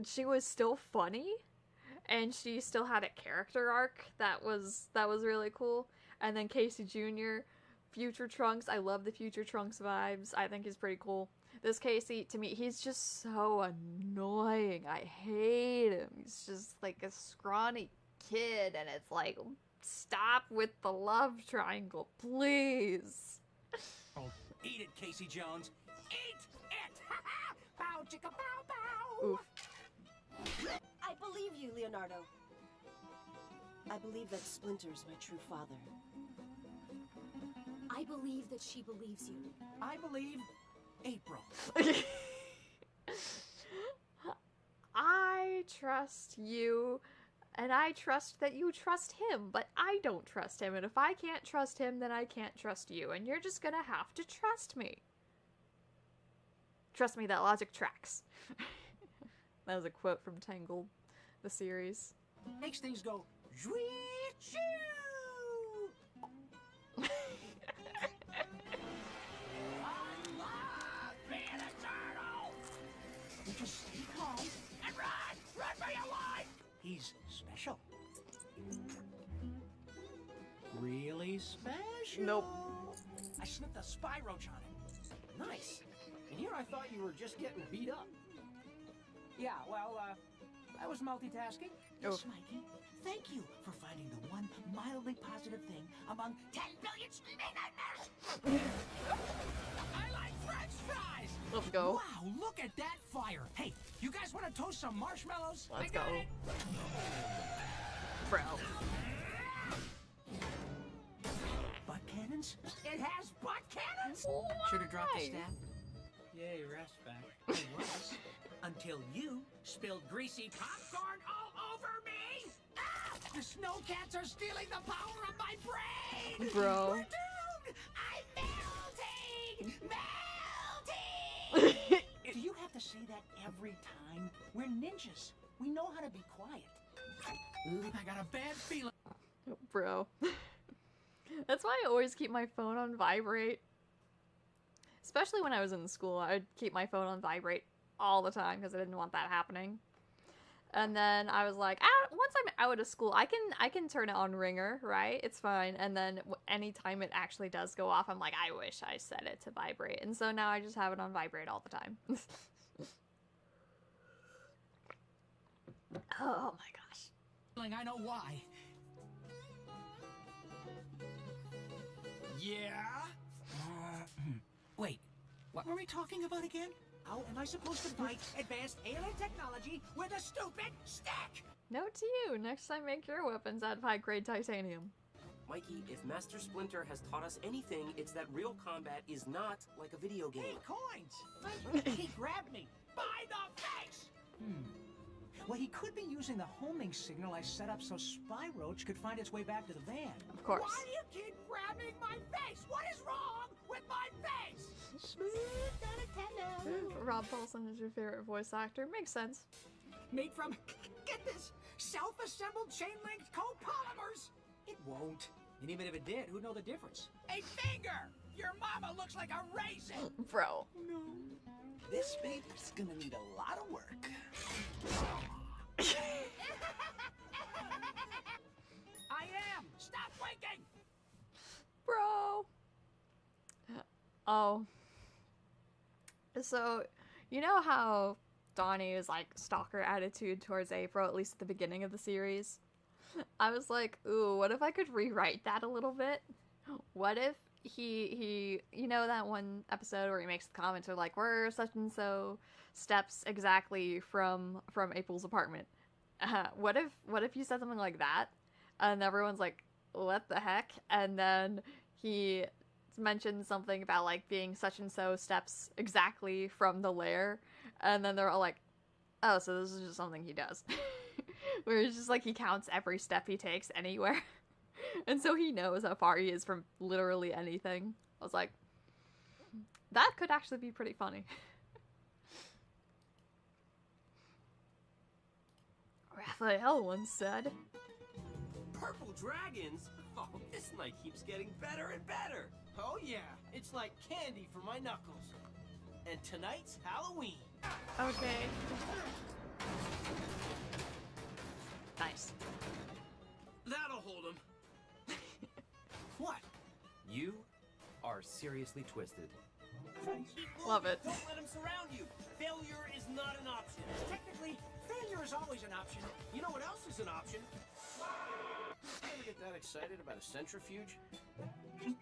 she was still funny, and she still had a character arc that was really cool. And then Casey Jr., Future Trunks, I love the Future Trunks vibes, I think he's pretty cool. This Casey, to me, he's just so annoying. I hate him. He's just like a scrawny kid, and it's like, stop with the love triangle, please.
Oh, eat it, Casey Jones. Eat it! Pow, chicka, pow, pow!
Oof.
I believe you, Leonardo. I believe that Splinter's my true father.
I believe that she believes you.
I believe April.
I trust you, and I trust that you trust him, but I don't trust him, and if I can't trust him, then I can't trust you, and you're just gonna have to trust me. Trust me, that logic tracks. That was a quote from Tangled, the series.
Makes things go zwee-choo! Just stay calm and run! Run for your life! He's special. Really special.
Nope.
I snipped a spy roach on him.
Nice. And here I thought you were just getting beat up.
Yeah, well, I was multitasking.
Oh.
Yes, Mikey. Thank you for finding the one mildly positive thing among 10 billion screaming nightmares. I like French fries.
Let's go.
Wow, look at that fire. Hey, you guys want to toast some marshmallows?
Let's
I got
go.
it.
Bro.
Butt cannons? It has butt cannons? Should have dropped the staff.
Yay, rest back.
It was. Until you spilled greasy popcorn all over me! Ah! The snowcats are stealing the power of my brain!
Bro.
We're doomed! I'm melting! Melting! Do you have to say that every time? We're ninjas. We know how to be quiet. I got a bad feeling.
Bro. That's why I always keep my phone on vibrate. Especially when I was in school, I would keep my phone on vibrate all the time because I didn't want that happening. And then I was like, once I'm out of school, I can turn it on ringer, right? It's fine. And then anytime it actually does go off, I'm like, I wish I set it to vibrate. And so now I just have it on vibrate all the time. Oh my gosh.
I know why. Yeah? Wait, what were we talking about again? How am I supposed to fight advanced alien technology with a stupid stick?
Note to you, next time make your weapons out of high-grade titanium.
Mikey, if Master Splinter has taught us anything, it's that real combat is not like a video game.
Hey, coins! He grabbed me by the face! Well, he could be using the homing signal I set up so Spy Roach could find its way back to the van.
Of course.
Why do you keep grabbing my face? What is wrong with my face?
Smooth Donatello.
Rob Paulson is your favorite voice actor. Makes sense.
Made from, get this, self-assembled chain-linked copolymers. It won't. And even if it did, who'd know the difference? A finger! Your mama looks like a raisin!
Bro.
No.
This baby's gonna need a lot of work.
I am! Stop winking!
Bro. Oh. So, you know how Donnie is like stalker attitude towards April, at least at the beginning of the series? I was like, ooh, what if I could rewrite that a little bit? What if he you know that one episode where he makes the comments are like, we're such and so steps exactly from April's apartment. What if you said something like that and everyone's like, what the heck? And then he mentioned something about like being such and so steps exactly from the lair, and then they're all like, oh, so this is just something he does. Where it's just like he counts every step he takes anywhere. And so he knows how far he is from literally anything. I was like, that could actually be pretty funny. Raphael once said,
Purple dragons? Oh, this night keeps getting better and better.
Oh yeah, it's like candy for my knuckles. And tonight's Halloween.
Okay. Nice.
That'll hold him. What?
You are seriously twisted.
Love it.
Don't let him surround you. Failure is not an option. Technically, failure is always an option. You know what else is an option? You ever get that excited about a centrifuge? Just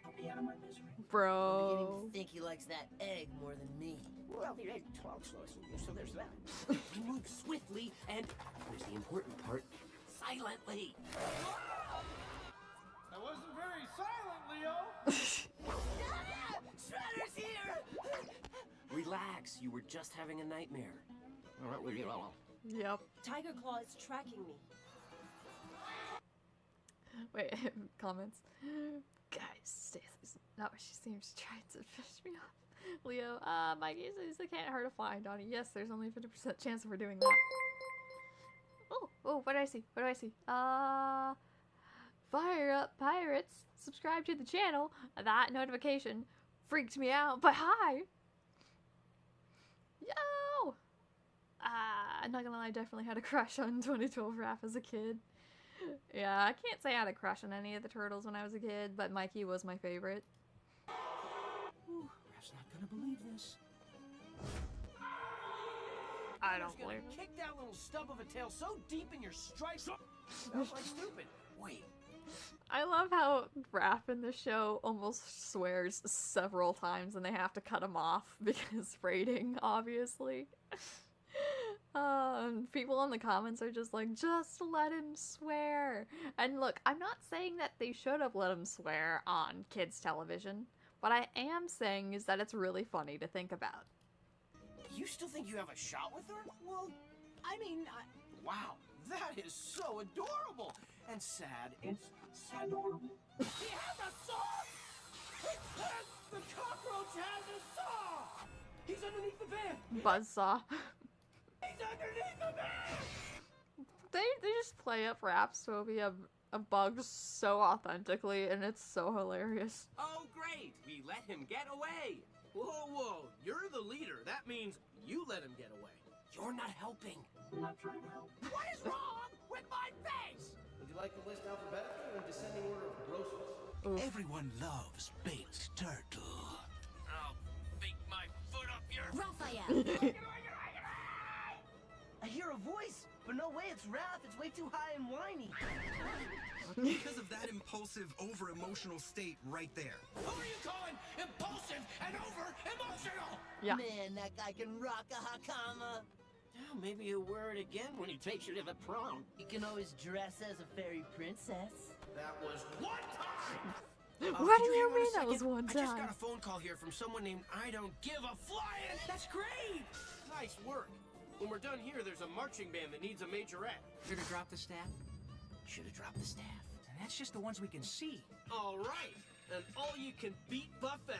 put me out of my misery.
Bro.
I'm beginning to think he likes that egg more than me.
Well, the egg talks less than you, so there's that. We move swiftly and, here's the important part, silently.
That wasn't very silent, Leo.
Shredder's here!
Relax, you were just having a nightmare.
All right, well,
Yep.
Tiger Claw is tracking me.
Wait, comments. Guys, no, she seems trying to fish me off. Leo, Mikey says they can't hurt a fly, Donnie. Yes, there's only a 50% chance of her doing that. Oh, what do I see? What do I see? Fire up pirates. Subscribe to the channel. That notification freaked me out, but hi! Yo! I'm not gonna lie, I definitely had a crush on 2012 Raph as a kid. Yeah, I can't say I had a crush on any of the turtles when I was a kid, but Mikey was my favorite.
Ooh, Raph's not gonna believe this.
I don't believe him.
Kick that little stub of a tail so deep in your stripes. Sounds like stupid. Wait.
I love how Raph in the show almost swears several times and they have to cut him off because rating, obviously. People in the comments are just like, just let him swear. And look, I'm not saying that they should have let him swear on kids' television. What I am saying is that it's really funny to think about.
You still think you have a shot with her? Well, I mean, wow, that is so adorable and sad. It's adorable. He has a saw! The cockroach has a saw! He's underneath the van!
Buzzsaw.
He's underneath the van!
They just play up Raph's phobia of bugs so authentically, and it's so hilarious.
Oh, great! We let him get away!
Whoa, you're the leader. That means you let him get away. You're not helping.
I'm not trying to help.
What is wrong with my face? Would you like the list alphabetically or in descending order of grossness?
Everyone loves baked turtle.
I'll bake my foot up your...
Raphael! I hear a voice, but no way it's Raph. It's way too high and whiny.
Because of that impulsive, over-emotional state right there.
Who are you calling impulsive and over-emotional?
Yeah.
Man, that guy can rock a hakama.
Oh, maybe he'll wear it again when he takes you to the prom.
You can always dress as a fairy princess.
That was one time!
What do you mean that was one
I just
time?
got a phone call here from someone named I Don't Give a Flying. That's great! Nice work. When we're done here, there's a marching band that needs a majorette.
Should have dropped the staff?
Should have dropped the staff.
And that's just the ones we can see.
All right, an all-you-can-beat buffet.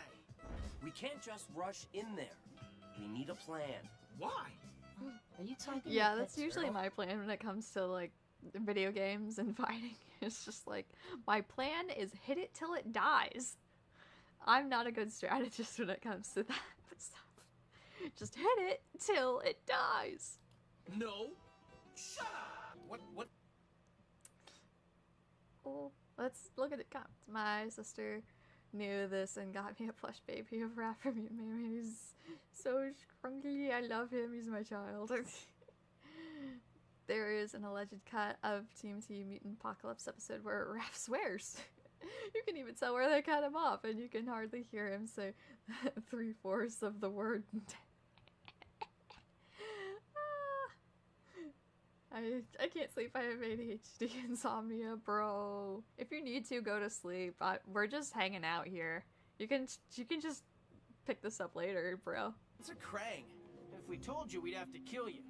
We can't just rush in there. We need a plan.
Why?
Are you talking
Yeah,
to
that's
Pet
usually
Turtle?
my plan when it comes to like video games and fighting. It's just like, my plan is hit it till it dies. I'm not a good strategist when it comes to that stuff. Just hit it till it dies.
No. Shut up! What?
Oh, let's look at the comments. My sister knew this and got me a plush baby of Raph from Mutant Mayhem. He's so scrunky. I love him. He's my child. There is an alleged cut of TMT Mutant Apocalypse episode where Raph swears. You can even tell where they cut him off, and you can hardly hear him say 3/4 of the word. I can't sleep. I have ADHD, insomnia, bro. If you need to, go to sleep. We're just hanging out here. You can just pick this up later, bro.
It's a Krang. If we told you, we'd have to kill you.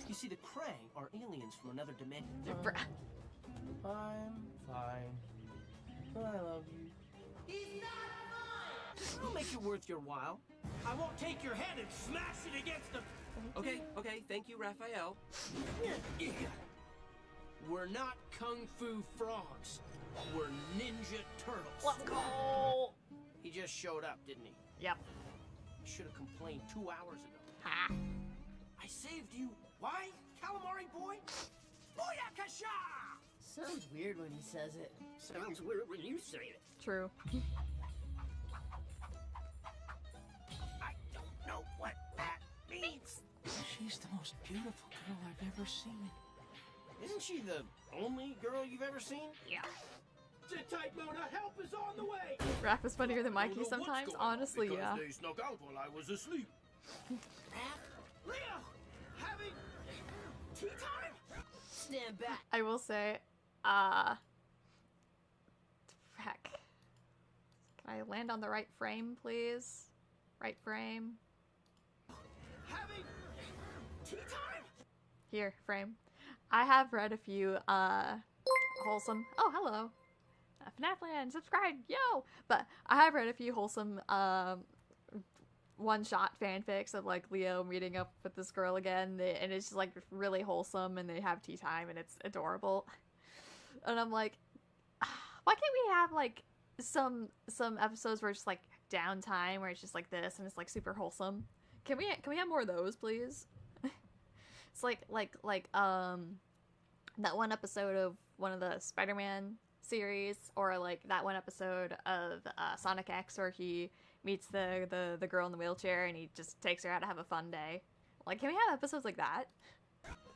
You see, the Krang are aliens from another dimension. I'm fine. I love you. He's not fine! I'll make it worth your while. I won't take your head and smash it against the...
Okay, thank you, Raphael.
We're not kung fu frogs. We're ninja turtles.
Let's go!
He just showed up, didn't he?
Yep.
He should have complained 2 hours ago.
Ha!
I saved you. Why, calamari boy? Booyakasha!
Sounds weird when he says it.
Sounds weird when you say it.
True.
I don't know what that means. She's the most beautiful girl I've ever seen. Isn't she the only girl you've ever seen?
Yeah.
Sit tight, Mona. Help is on the way.
Raph is funnier than Mikey sometimes. Honestly, yeah.
They snuck out while I was asleep. Leo, having tea time.
Stand back.
I will say, heck. Can I land on the right frame, please? Right frame.
Having tea time.
Here, frame. I have read a few, wholesome... Oh, hello. FNAFland, subscribe, yo! But I have read a few wholesome, one-shot fanfics of, like, Leo meeting up with this girl again, and it's just, like, really wholesome, and they have tea time, and it's adorable. And I'm like, why can't we have, like, some episodes where it's just, like, downtime, where it's just, like, this, and it's, like, super wholesome? Can we have more of those, please? It's like, that one episode of one of the Spider-Man series, or like that one episode of Sonic X where he meets the girl in the wheelchair and he just takes her out to have a fun day. Like, can we have episodes like that?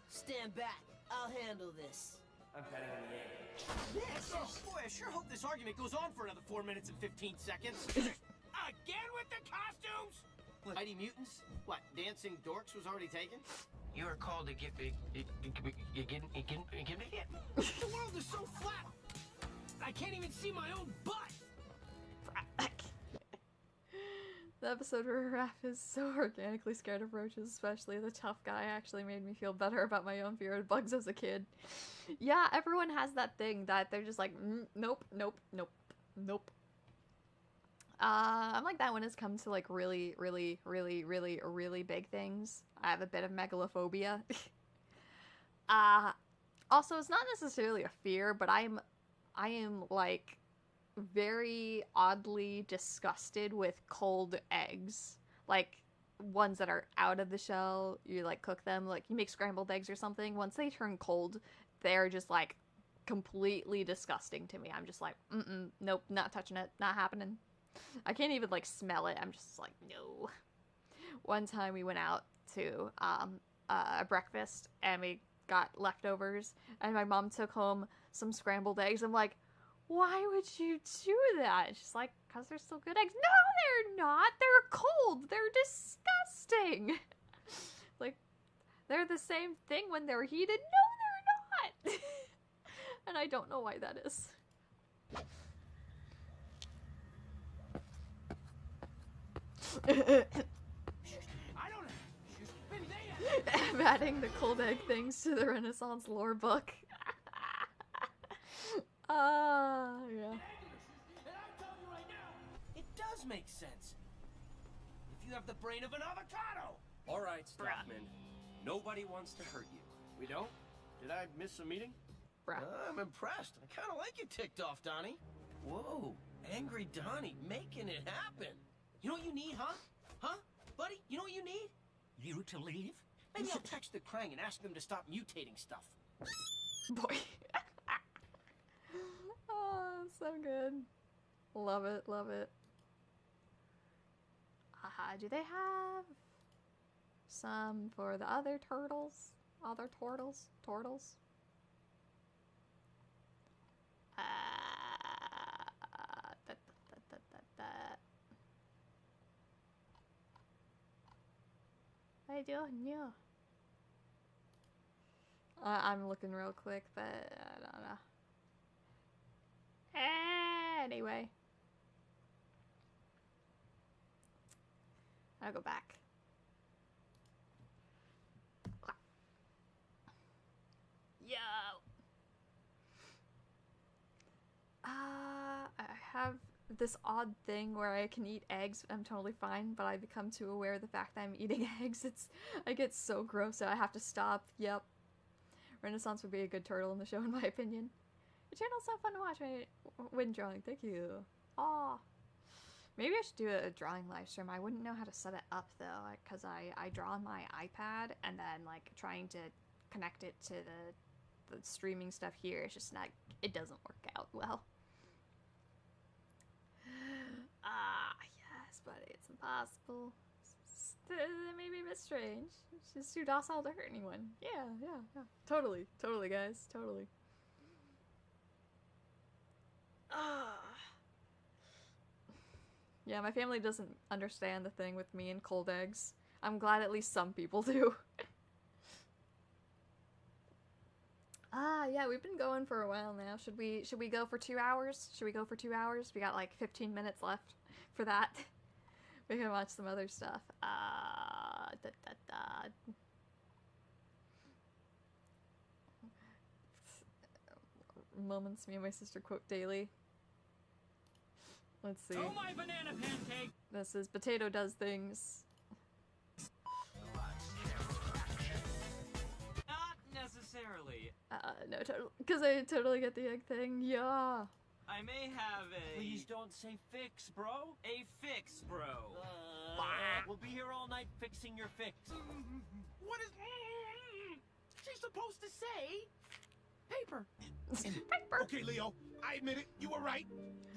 Stand back. I'll handle this.
I'm betting on the egg. This? Oh, boy, I sure hope this argument goes on for another 4 minutes and 15 seconds. Again with the costumes? Mighty Mutants? What, Dancing Dorks was already taken? You are called to get me. The world is so flat. I can't even see my own butt.
The episode where Raph is so organically scared of roaches, especially the tough guy, actually made me feel better about my own fear of bugs as a kid. Yeah, everyone has that thing that they're just like, nope, nope, nope, nope. I'm like that when it's come to like really big things. I have a bit of megalophobia. Also, it's not necessarily a fear, but I am like very oddly disgusted with cold eggs. Like ones that are out of the shell, you like cook them, like you make scrambled eggs or something. Once they turn cold, they're just like completely disgusting to me. I'm just like, nope, not touching it, not happening. I can't even like smell it. I'm just like, no. One time we went out to a breakfast and we got leftovers and my mom took home some scrambled eggs. I'm like, why would you do that? She's like, because they're still good eggs. No, they're not. They're cold. They're disgusting. Like, they're the same thing when they're heated. No, they're not. And I don't know why that is.
I don't know.
I'm adding the cold egg things to the Renaissance lore book. Yeah.
And I'm telling you right now, it does make sense. If you have the brain of an avocado.
All right, Stockman. Nobody wants to hurt you.
We don't? Did I miss a meeting? I'm impressed. I kind of like you ticked off, Donnie. Whoa, angry Donnie, making it happen. You know what you need, huh? Huh? Buddy, you know what you need? You to leave? Maybe I'll text the Krang and ask them to stop mutating stuff.
Boy. Oh, so good. Love it, love it. Do they have some for the other turtles? Other turtles? Turtles? I don't know. I'm looking real quick, but I don't know. Anyway. I'll go back. Yo! I have this odd thing where I can eat eggs. I'm totally fine, but I become too aware of the fact that I'm eating eggs. I get so gross that I have to stop. Yep. Renaissance would be a good turtle in the show, in my opinion. The channel's so fun to watch when drawing. Thank you. Aw. Maybe I should do a drawing live stream. I wouldn't know how to set it up though, because I draw on my iPad, and then like trying to connect it to the streaming stuff here, it's just not, it doesn't work out well. Yes, but it's impossible. It may be a bit strange. She's too docile to hurt anyone. Yeah. Totally, guys. Totally. Yeah, my family doesn't understand the thing with me and cold eggs. I'm glad at least some people do. Yeah, we've been going for a while now. Should we go for 2 hours? Should we go for 2 hours? We got like 15 minutes left for that. We can watch some other stuff. Moments me and my sister quote daily. Let's see.
Oh, my banana pancake!
This is Potato Does Things.
Not necessarily.
No, because I totally get the egg thing. Yeah.
I may have a...
Please don't say fix, bro.
A fix, bro.
We'll be here all night fixing your fix. What is she supposed to say? Paper.
Paper.
Okay, Leo, I admit it. You were right.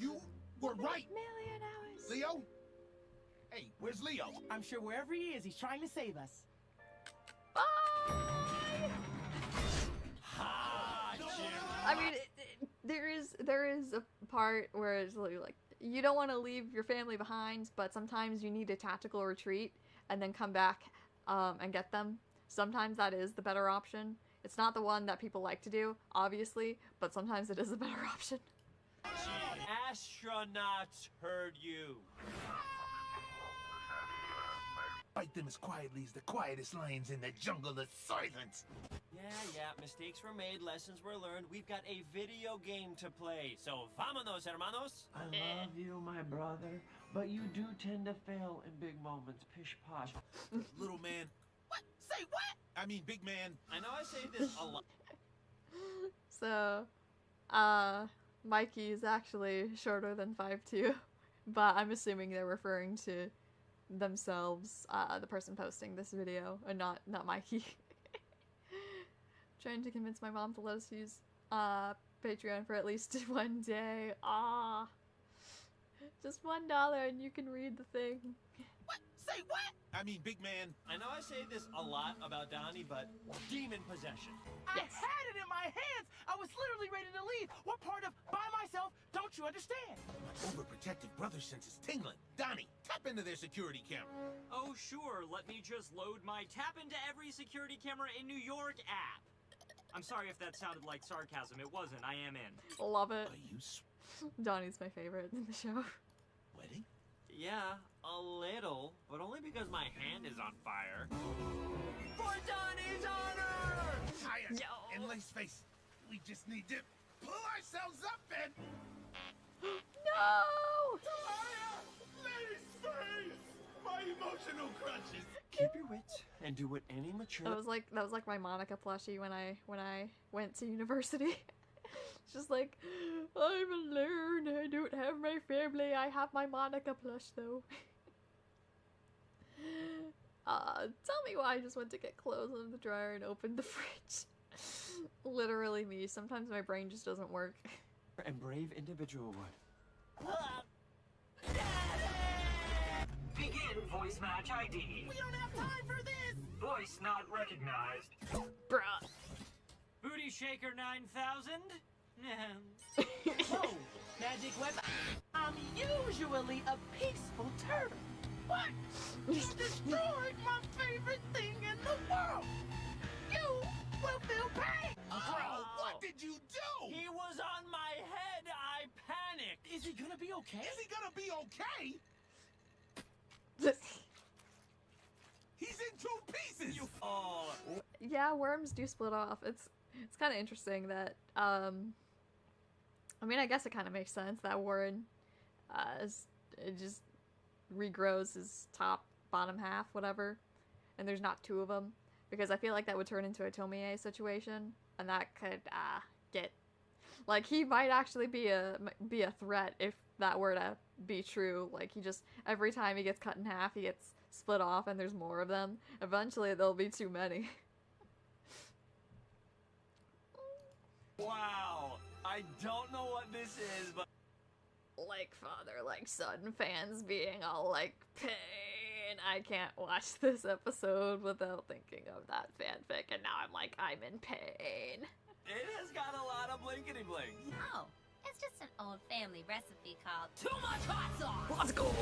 You were right.
Million hours.
Leo? Hey, where's Leo?
I'm sure wherever he is, he's trying to save us.
Bye! I mean, there is a part where it's like, you don't want to leave your family behind, but sometimes you need a tactical retreat and then come back and get them. Sometimes that is the better option. It's not the one that people like to do, obviously, but sometimes it is a better option.
Astronauts heard you.
Fight them as quietly as the quietest lions in the jungle of silence.
Yeah, mistakes were made, lessons were learned. We've got a video game to play, so vámonos, hermanos.
I love you, my brother, but you do tend to fail in big moments. Pish posh.
Little man. What? Say what? I mean, big man.
I know I say this a lot.
So, Mikey is actually shorter than 5'2", but I'm assuming they're referring to themselves, the person posting this video, and not Mikey. Trying to convince my mom to let us use Patreon for at least one day. Just $1 and you can read the thing.
What? Say what? I mean, big man.
I know I say this a lot about Donnie, but demon possession.
Yes. I had it in my hands. I was literally ready to leave. What part of by myself don't you understand?
My overprotective brother senses tingling. Donnie, tap into their security camera.
Oh, sure. Let me just load my Tap Into Every Security Camera in New York app. I'm sorry if that sounded like sarcasm. It wasn't. I am in.
Love it.
Are you
Donnie's my favorite in the show.
Wedding?
Yeah, a little, but only because my hand is on fire.
For Donnie's honor! Tired and lace face. We just need to pull ourselves up and...
No!
Lace face! My emotional crutches.
Keep your wits and do what any mature...
That was like my Monica plushie when I went to university. It's just like, I'm alone, I don't have my family, I have my Monica plush though. Tell me why I just went to get clothes out of the dryer and opened the fridge. Literally me, sometimes my brain just doesn't work.
And brave individual would.
Begin voice match ID.
We don't have time for this!
Voice not recognized.
Bruh.
Booty Shaker 9000?
Oh, magic weapon. I'm usually a peaceful turtle. What? You destroyed my favorite thing in the world! You will feel pain!
Bro, what did you do?
He was on my head! I panicked! Is he gonna be okay?
Is he gonna be okay? He's in 2 pieces!
You fall!
Yeah, worms do split off. It's kind of interesting that, I mean, I guess it kind of makes sense that Warren, it just regrows his top, bottom half, whatever, and there's not 2 of them, because I feel like that would turn into a Tomie situation, and that could, get, like, he might actually be a threat if that were to be true. Like, he just, every time he gets cut in half, he gets split off, and there's more of them. Eventually, there'll be too many.
Wow! I don't know what this is, but...
Like father, like son fans being all like, pain. I can't watch this episode without thinking of that fanfic, and now I'm like, I'm in pain.
It has got a lot of blinkety bling.
Oh, it's just an old family recipe called too much hot sauce.
Let's go!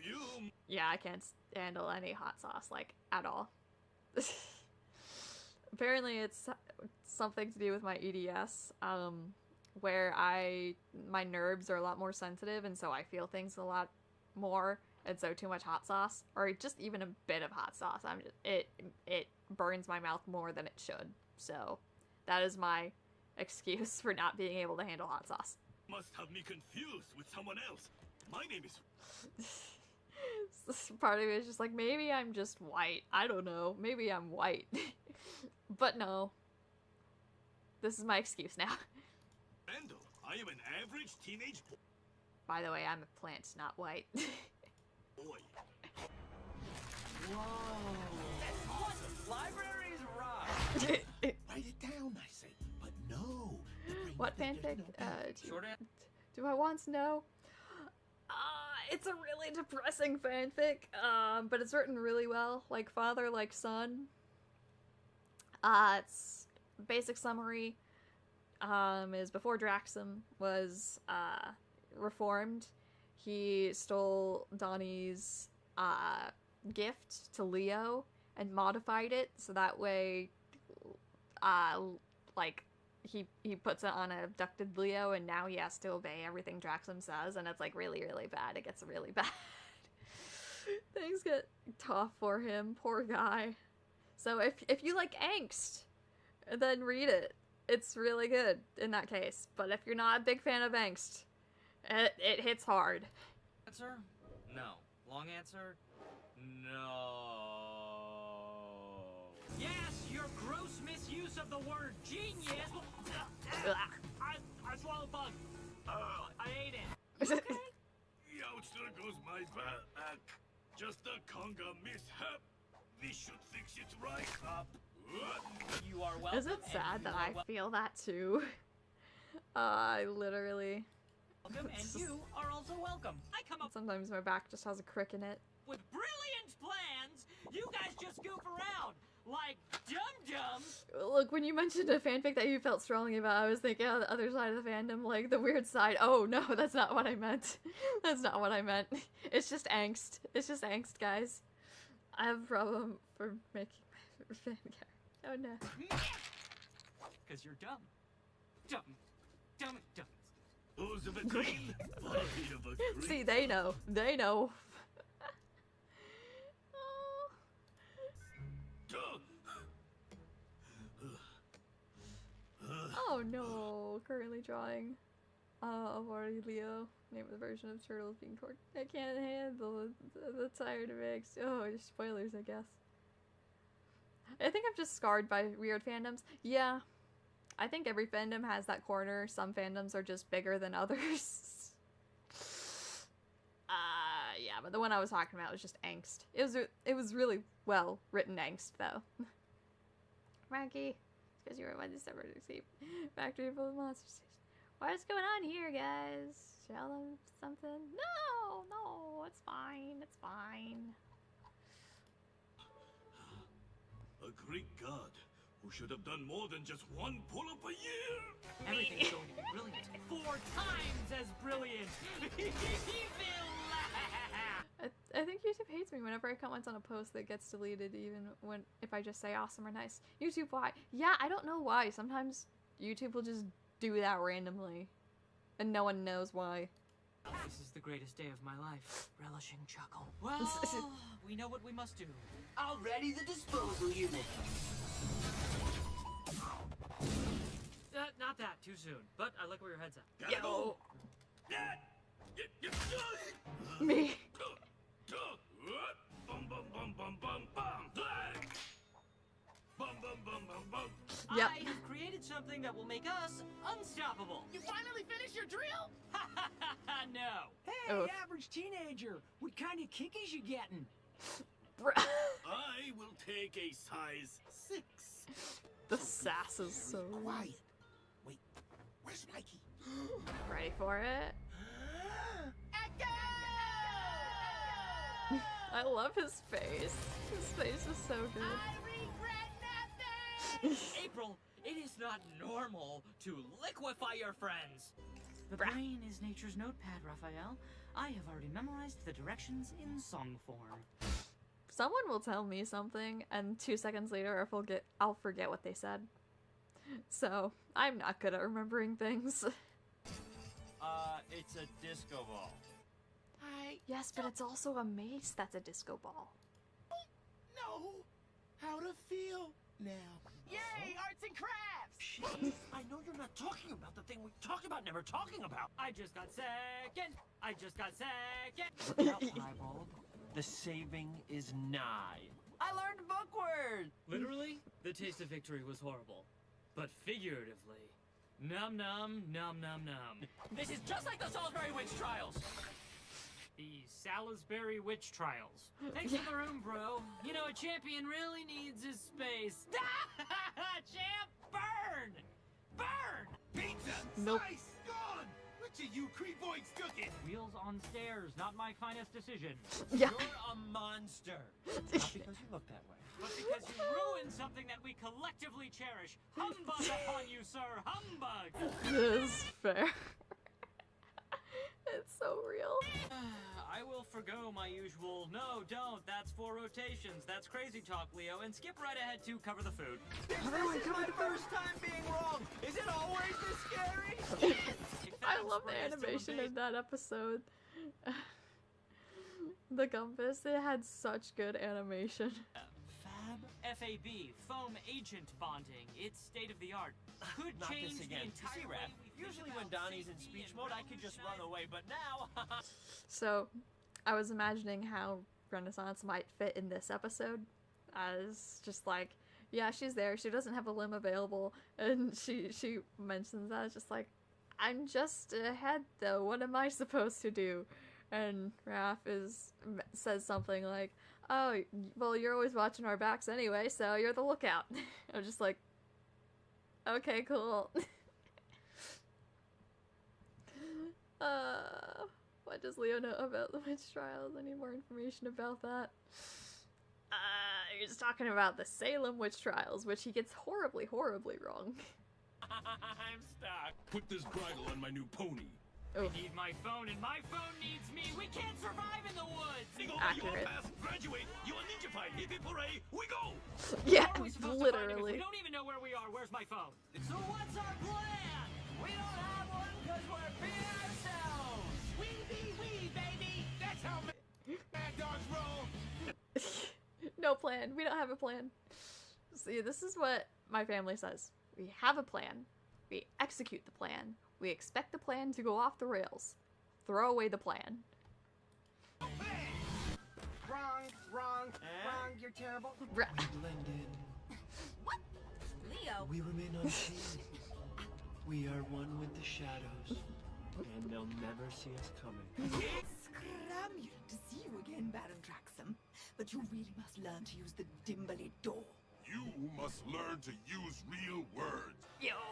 You...
Yeah, I can't handle any hot sauce, like, at all. Apparently it's something to do with my EDS, where my nerves are a lot more sensitive, and so I feel things a lot more, and so too much hot sauce, or just even a bit of hot sauce, it burns my mouth more than it should. So that is my excuse for not being able to handle hot sauce.
Must have me confused with someone else. My name is...
Part of it is just like, maybe I'm just white. I don't know. Maybe I'm white. But no. This is my excuse now.
Randall, I am an average teenage boy.
By the way, I'm a plant, not white.
Boy.
Whoa! That's awesome! Libraries rock!
Write it down, I say. But no.
What fanfic? Do I want to know? It's a really depressing fanfic, but it's written really well. Like father, like son. It's basic summary. Is before Draxum was reformed, he stole Donnie's gift to Leo and modified it so that way, like, he puts it on an abducted Leo, and now he has to obey everything Draxum says, and it's like really, really bad. It gets really bad. Things get tough for him, poor guy. So if you like angst, then read it. It's really good in that case. But if you're not a big fan of angst, it hits hard.
Answer? No. Long answer? No.
Yes, your gross misuse of the word genius. I swallowed bug. I ate it.
Okay. Ouch, there goes my back. Just a conga mishap. We should fix it right up.
You are welcome.
Is it sad that I feel that too? I literally...
Welcome, and you are also welcome. I come up
Sometimes my back just has a crick in it.
with brilliant plans. You guys just goof around like dum-dums.
Look, when you mentioned a fanfic that you felt strongly about, I was thinking on the other side of the fandom, like the weird side. Oh no, that's not what I meant. That's not what I meant. It's just angst. It's just angst, guys. I have a problem for making my fan character. Oh no.
Because you're dumb. Dumb. Dumb. Dumb.
Those of a green, body of a green.
See, they know. They know. Oh no, currently drawing of Aurelio. Name of the version of turtles being tortured. I can't handle the tired of eggs. Oh, just spoilers, I guess. I think I'm just scarred by weird fandoms. Yeah, I think every fandom has that corner. Some fandoms are just bigger than others. Yeah, but the one I was talking about was just angst. It was really well written angst, though. Frankie, because you were my December to see Factory full of monsters. What is going on here, guys? Tell them something? No, it's fine. It's fine.
A Greek god who should have done more than just one pull-up a year.
Everything's going to be brilliant. 4 times as brilliant.
me whenever I comment on a post that gets deleted, even if I just say awesome or nice. YouTube, why? Yeah, I don't know why. Sometimes YouTube will just do that randomly, and no one knows why.
This is the greatest day of my life. Relishing chuckle. Well, we know what we must do.
I'll ready the disposal unit.
Not that, too soon. But I like where your head's at.
Gotta go.
Me.
Bum, bum, bum, bum, bum, bum. Bum, bum, bum, bum, bum.
Yep.
I have created something that will make us unstoppable.
You finally finished your drill?
No.
Hey,
Oof.
average teenager. What kind of kickies you getting?
I will take a size 6.
The sass is so
Quiet. Wait, where's Mikey?
ready for it. I love his face. His face is so good.
I regret nothing!
April, it is not normal to liquefy your friends. The brain is nature's notepad, Raphael. I have already memorized the directions in song form.
Someone will tell me something, and 2 seconds later I'll forget what they said. So, I'm not good at remembering things.
It's a disco ball.
Yes, but it's also a mace that's a disco ball.
No. How to feel now.
Yay, arts and crafts!
Jeez, I know you're not talking about the thing we talked about never talking about.
I just got second. I just got second.
Look out, Piebald. The saving is nigh.
I learned bookwords.
Literally, the taste of victory was horrible. But figuratively, num num num num num.
This is just like the Salisbury witch trials.
The Salisbury witch trials. Thanks for the room, bro. You know, a champion really needs his space.
Champ, burn! Burn!
Pizza!
Nope.
Slice! Gone! Which of you creepoids took it?
Wheels on stairs, not my finest decision.
Yeah.
You're a monster. Not because you look that way.
But because you ruined something that we collectively cherish. Humbug upon you, sir! Humbug!
This is fair. It's so real.
I will forgo my usual, no, don't, that's 4 rotations, that's crazy talk, Leo, and skip right ahead to cover the food.
This is my first time being wrong. Is it always this scary?
I love the animation in that episode. The compass, it had such good animation.
FAB, foam agent bonding. It's state of the art. Could
Not
change
this
the
again.
entire
See,
way
Raph,
we
usually
think
when
about
Donnie's in
safety
speech
and
mode, I could just run away, but now...
So, I was imagining how Renaissance might fit in this episode as just like, yeah, she's there, she doesn't have a limb available, and she mentions that, it's just like, I'm just ahead though, what am I supposed to do? And Raph says something like, oh, well, you're always watching our backs anyway, so you're the lookout. I'm just like, okay, cool. What does Leo know about the witch trials? I need more information about that. He's talking about the Salem witch trials, which he gets horribly, horribly wrong.
I'm stuck.
Put this bridle on my new pony.
Oh.
I need my phone, and my phone needs me. We can't survive in the woods.
Accurate.
Graduate. You are ninja-fied. Hippie hooray. We go.
Yeah,
How are we supposed to find him if
literally.
we don't even know where we are. Where's my phone? So what's our plan? We don't have one because we're being ourselves.
We be we, baby! That's how bad dogs roll!
No plan. We don't have a plan. See, this is what my family says. We have a plan. We execute the plan. We expect the plan to go off the rails. Throw away the plan.
Wrong, you're terrible.
We blend in.
Leo.
We remain unseen. We are one with the shadows. And they'll never see us coming.
Scram to see you again, Baron Traxum. But you really must learn to use the Dimbly door.
You must learn to use real words.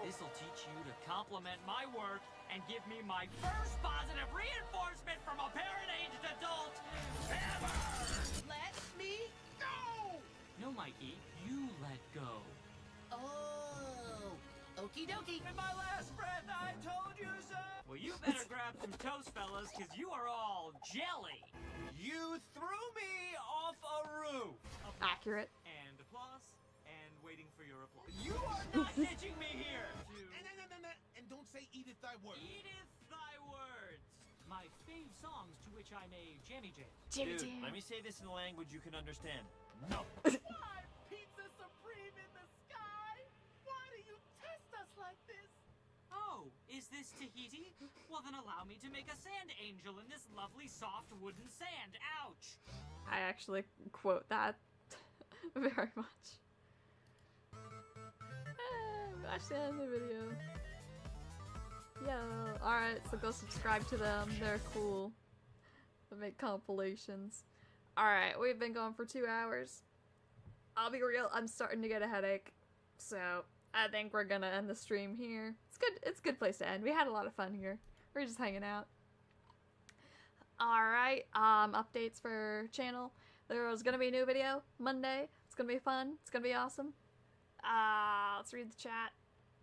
This'll teach you to compliment my work and give me my first positive reinforcement from a parent-aged adult ever!
Let me go!
No, Mikey, you let go.
Oh, okie dokie.
In my last breath, I told you so! Well, you better grab some toast, fellas, because you are all jelly.
You threw me
accurate.
And applause, and waiting for your applause. You are not ditching me here!
And don't say Edith thy words.
Edith thy words! My fave songs to which I'm a jammy jam.
Jammy
Dude,
jam.
let me say this in a language you can understand. No.
Why, Pizza Supreme in the sky? Why do you test us like this?
Oh, is this Tahiti? Well, then allow me to make a sand angel in this lovely soft wooden sand. Ouch!
I actually quote that very much. Watch the end of the video. Yo, alright, so go subscribe to them. They're cool. They make compilations. Alright, we've been going for 2 hours. I'll be real, I'm starting to get a headache. So, I think we're gonna end the stream here. It's a good place to end. We had a lot of fun here. We're just hanging out. Alright, updates for channel. There's gonna be a new video Monday. It's gonna be fun. It's gonna be awesome. Let's read the chat.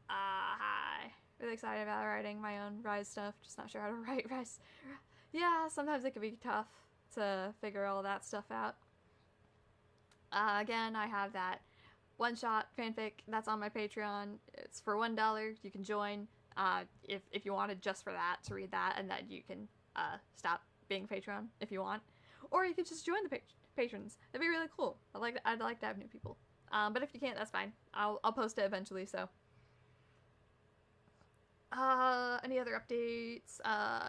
Hi. Really excited about writing my own Rise stuff. Just not sure how to write Rise. Yeah, sometimes it can be tough to figure all that stuff out. Again, I have that one-shot fanfic that's on my Patreon. It's for $1. You can join if you wanted just for that, to read that, and then you can stop being a patron if you want. Or you could just join the patrons. That'd be really cool. I'd like to have new people. But if you can't, that's fine. I'll post it eventually, so. Any other updates?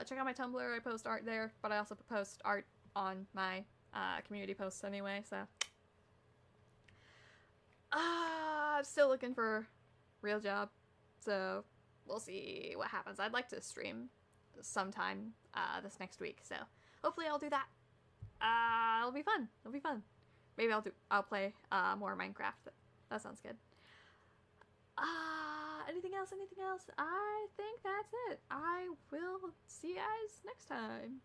Check out my Tumblr. I post art there, but I also post art on my community posts anyway, so. I'm still looking for a real job, so we'll see what happens. I'd like to stream sometime this next week, so hopefully I'll do that. It'll be fun. It'll be fun. Maybe I'll play more Minecraft. That sounds good. Anything else? Anything else? I think that's it. I will see you guys next time.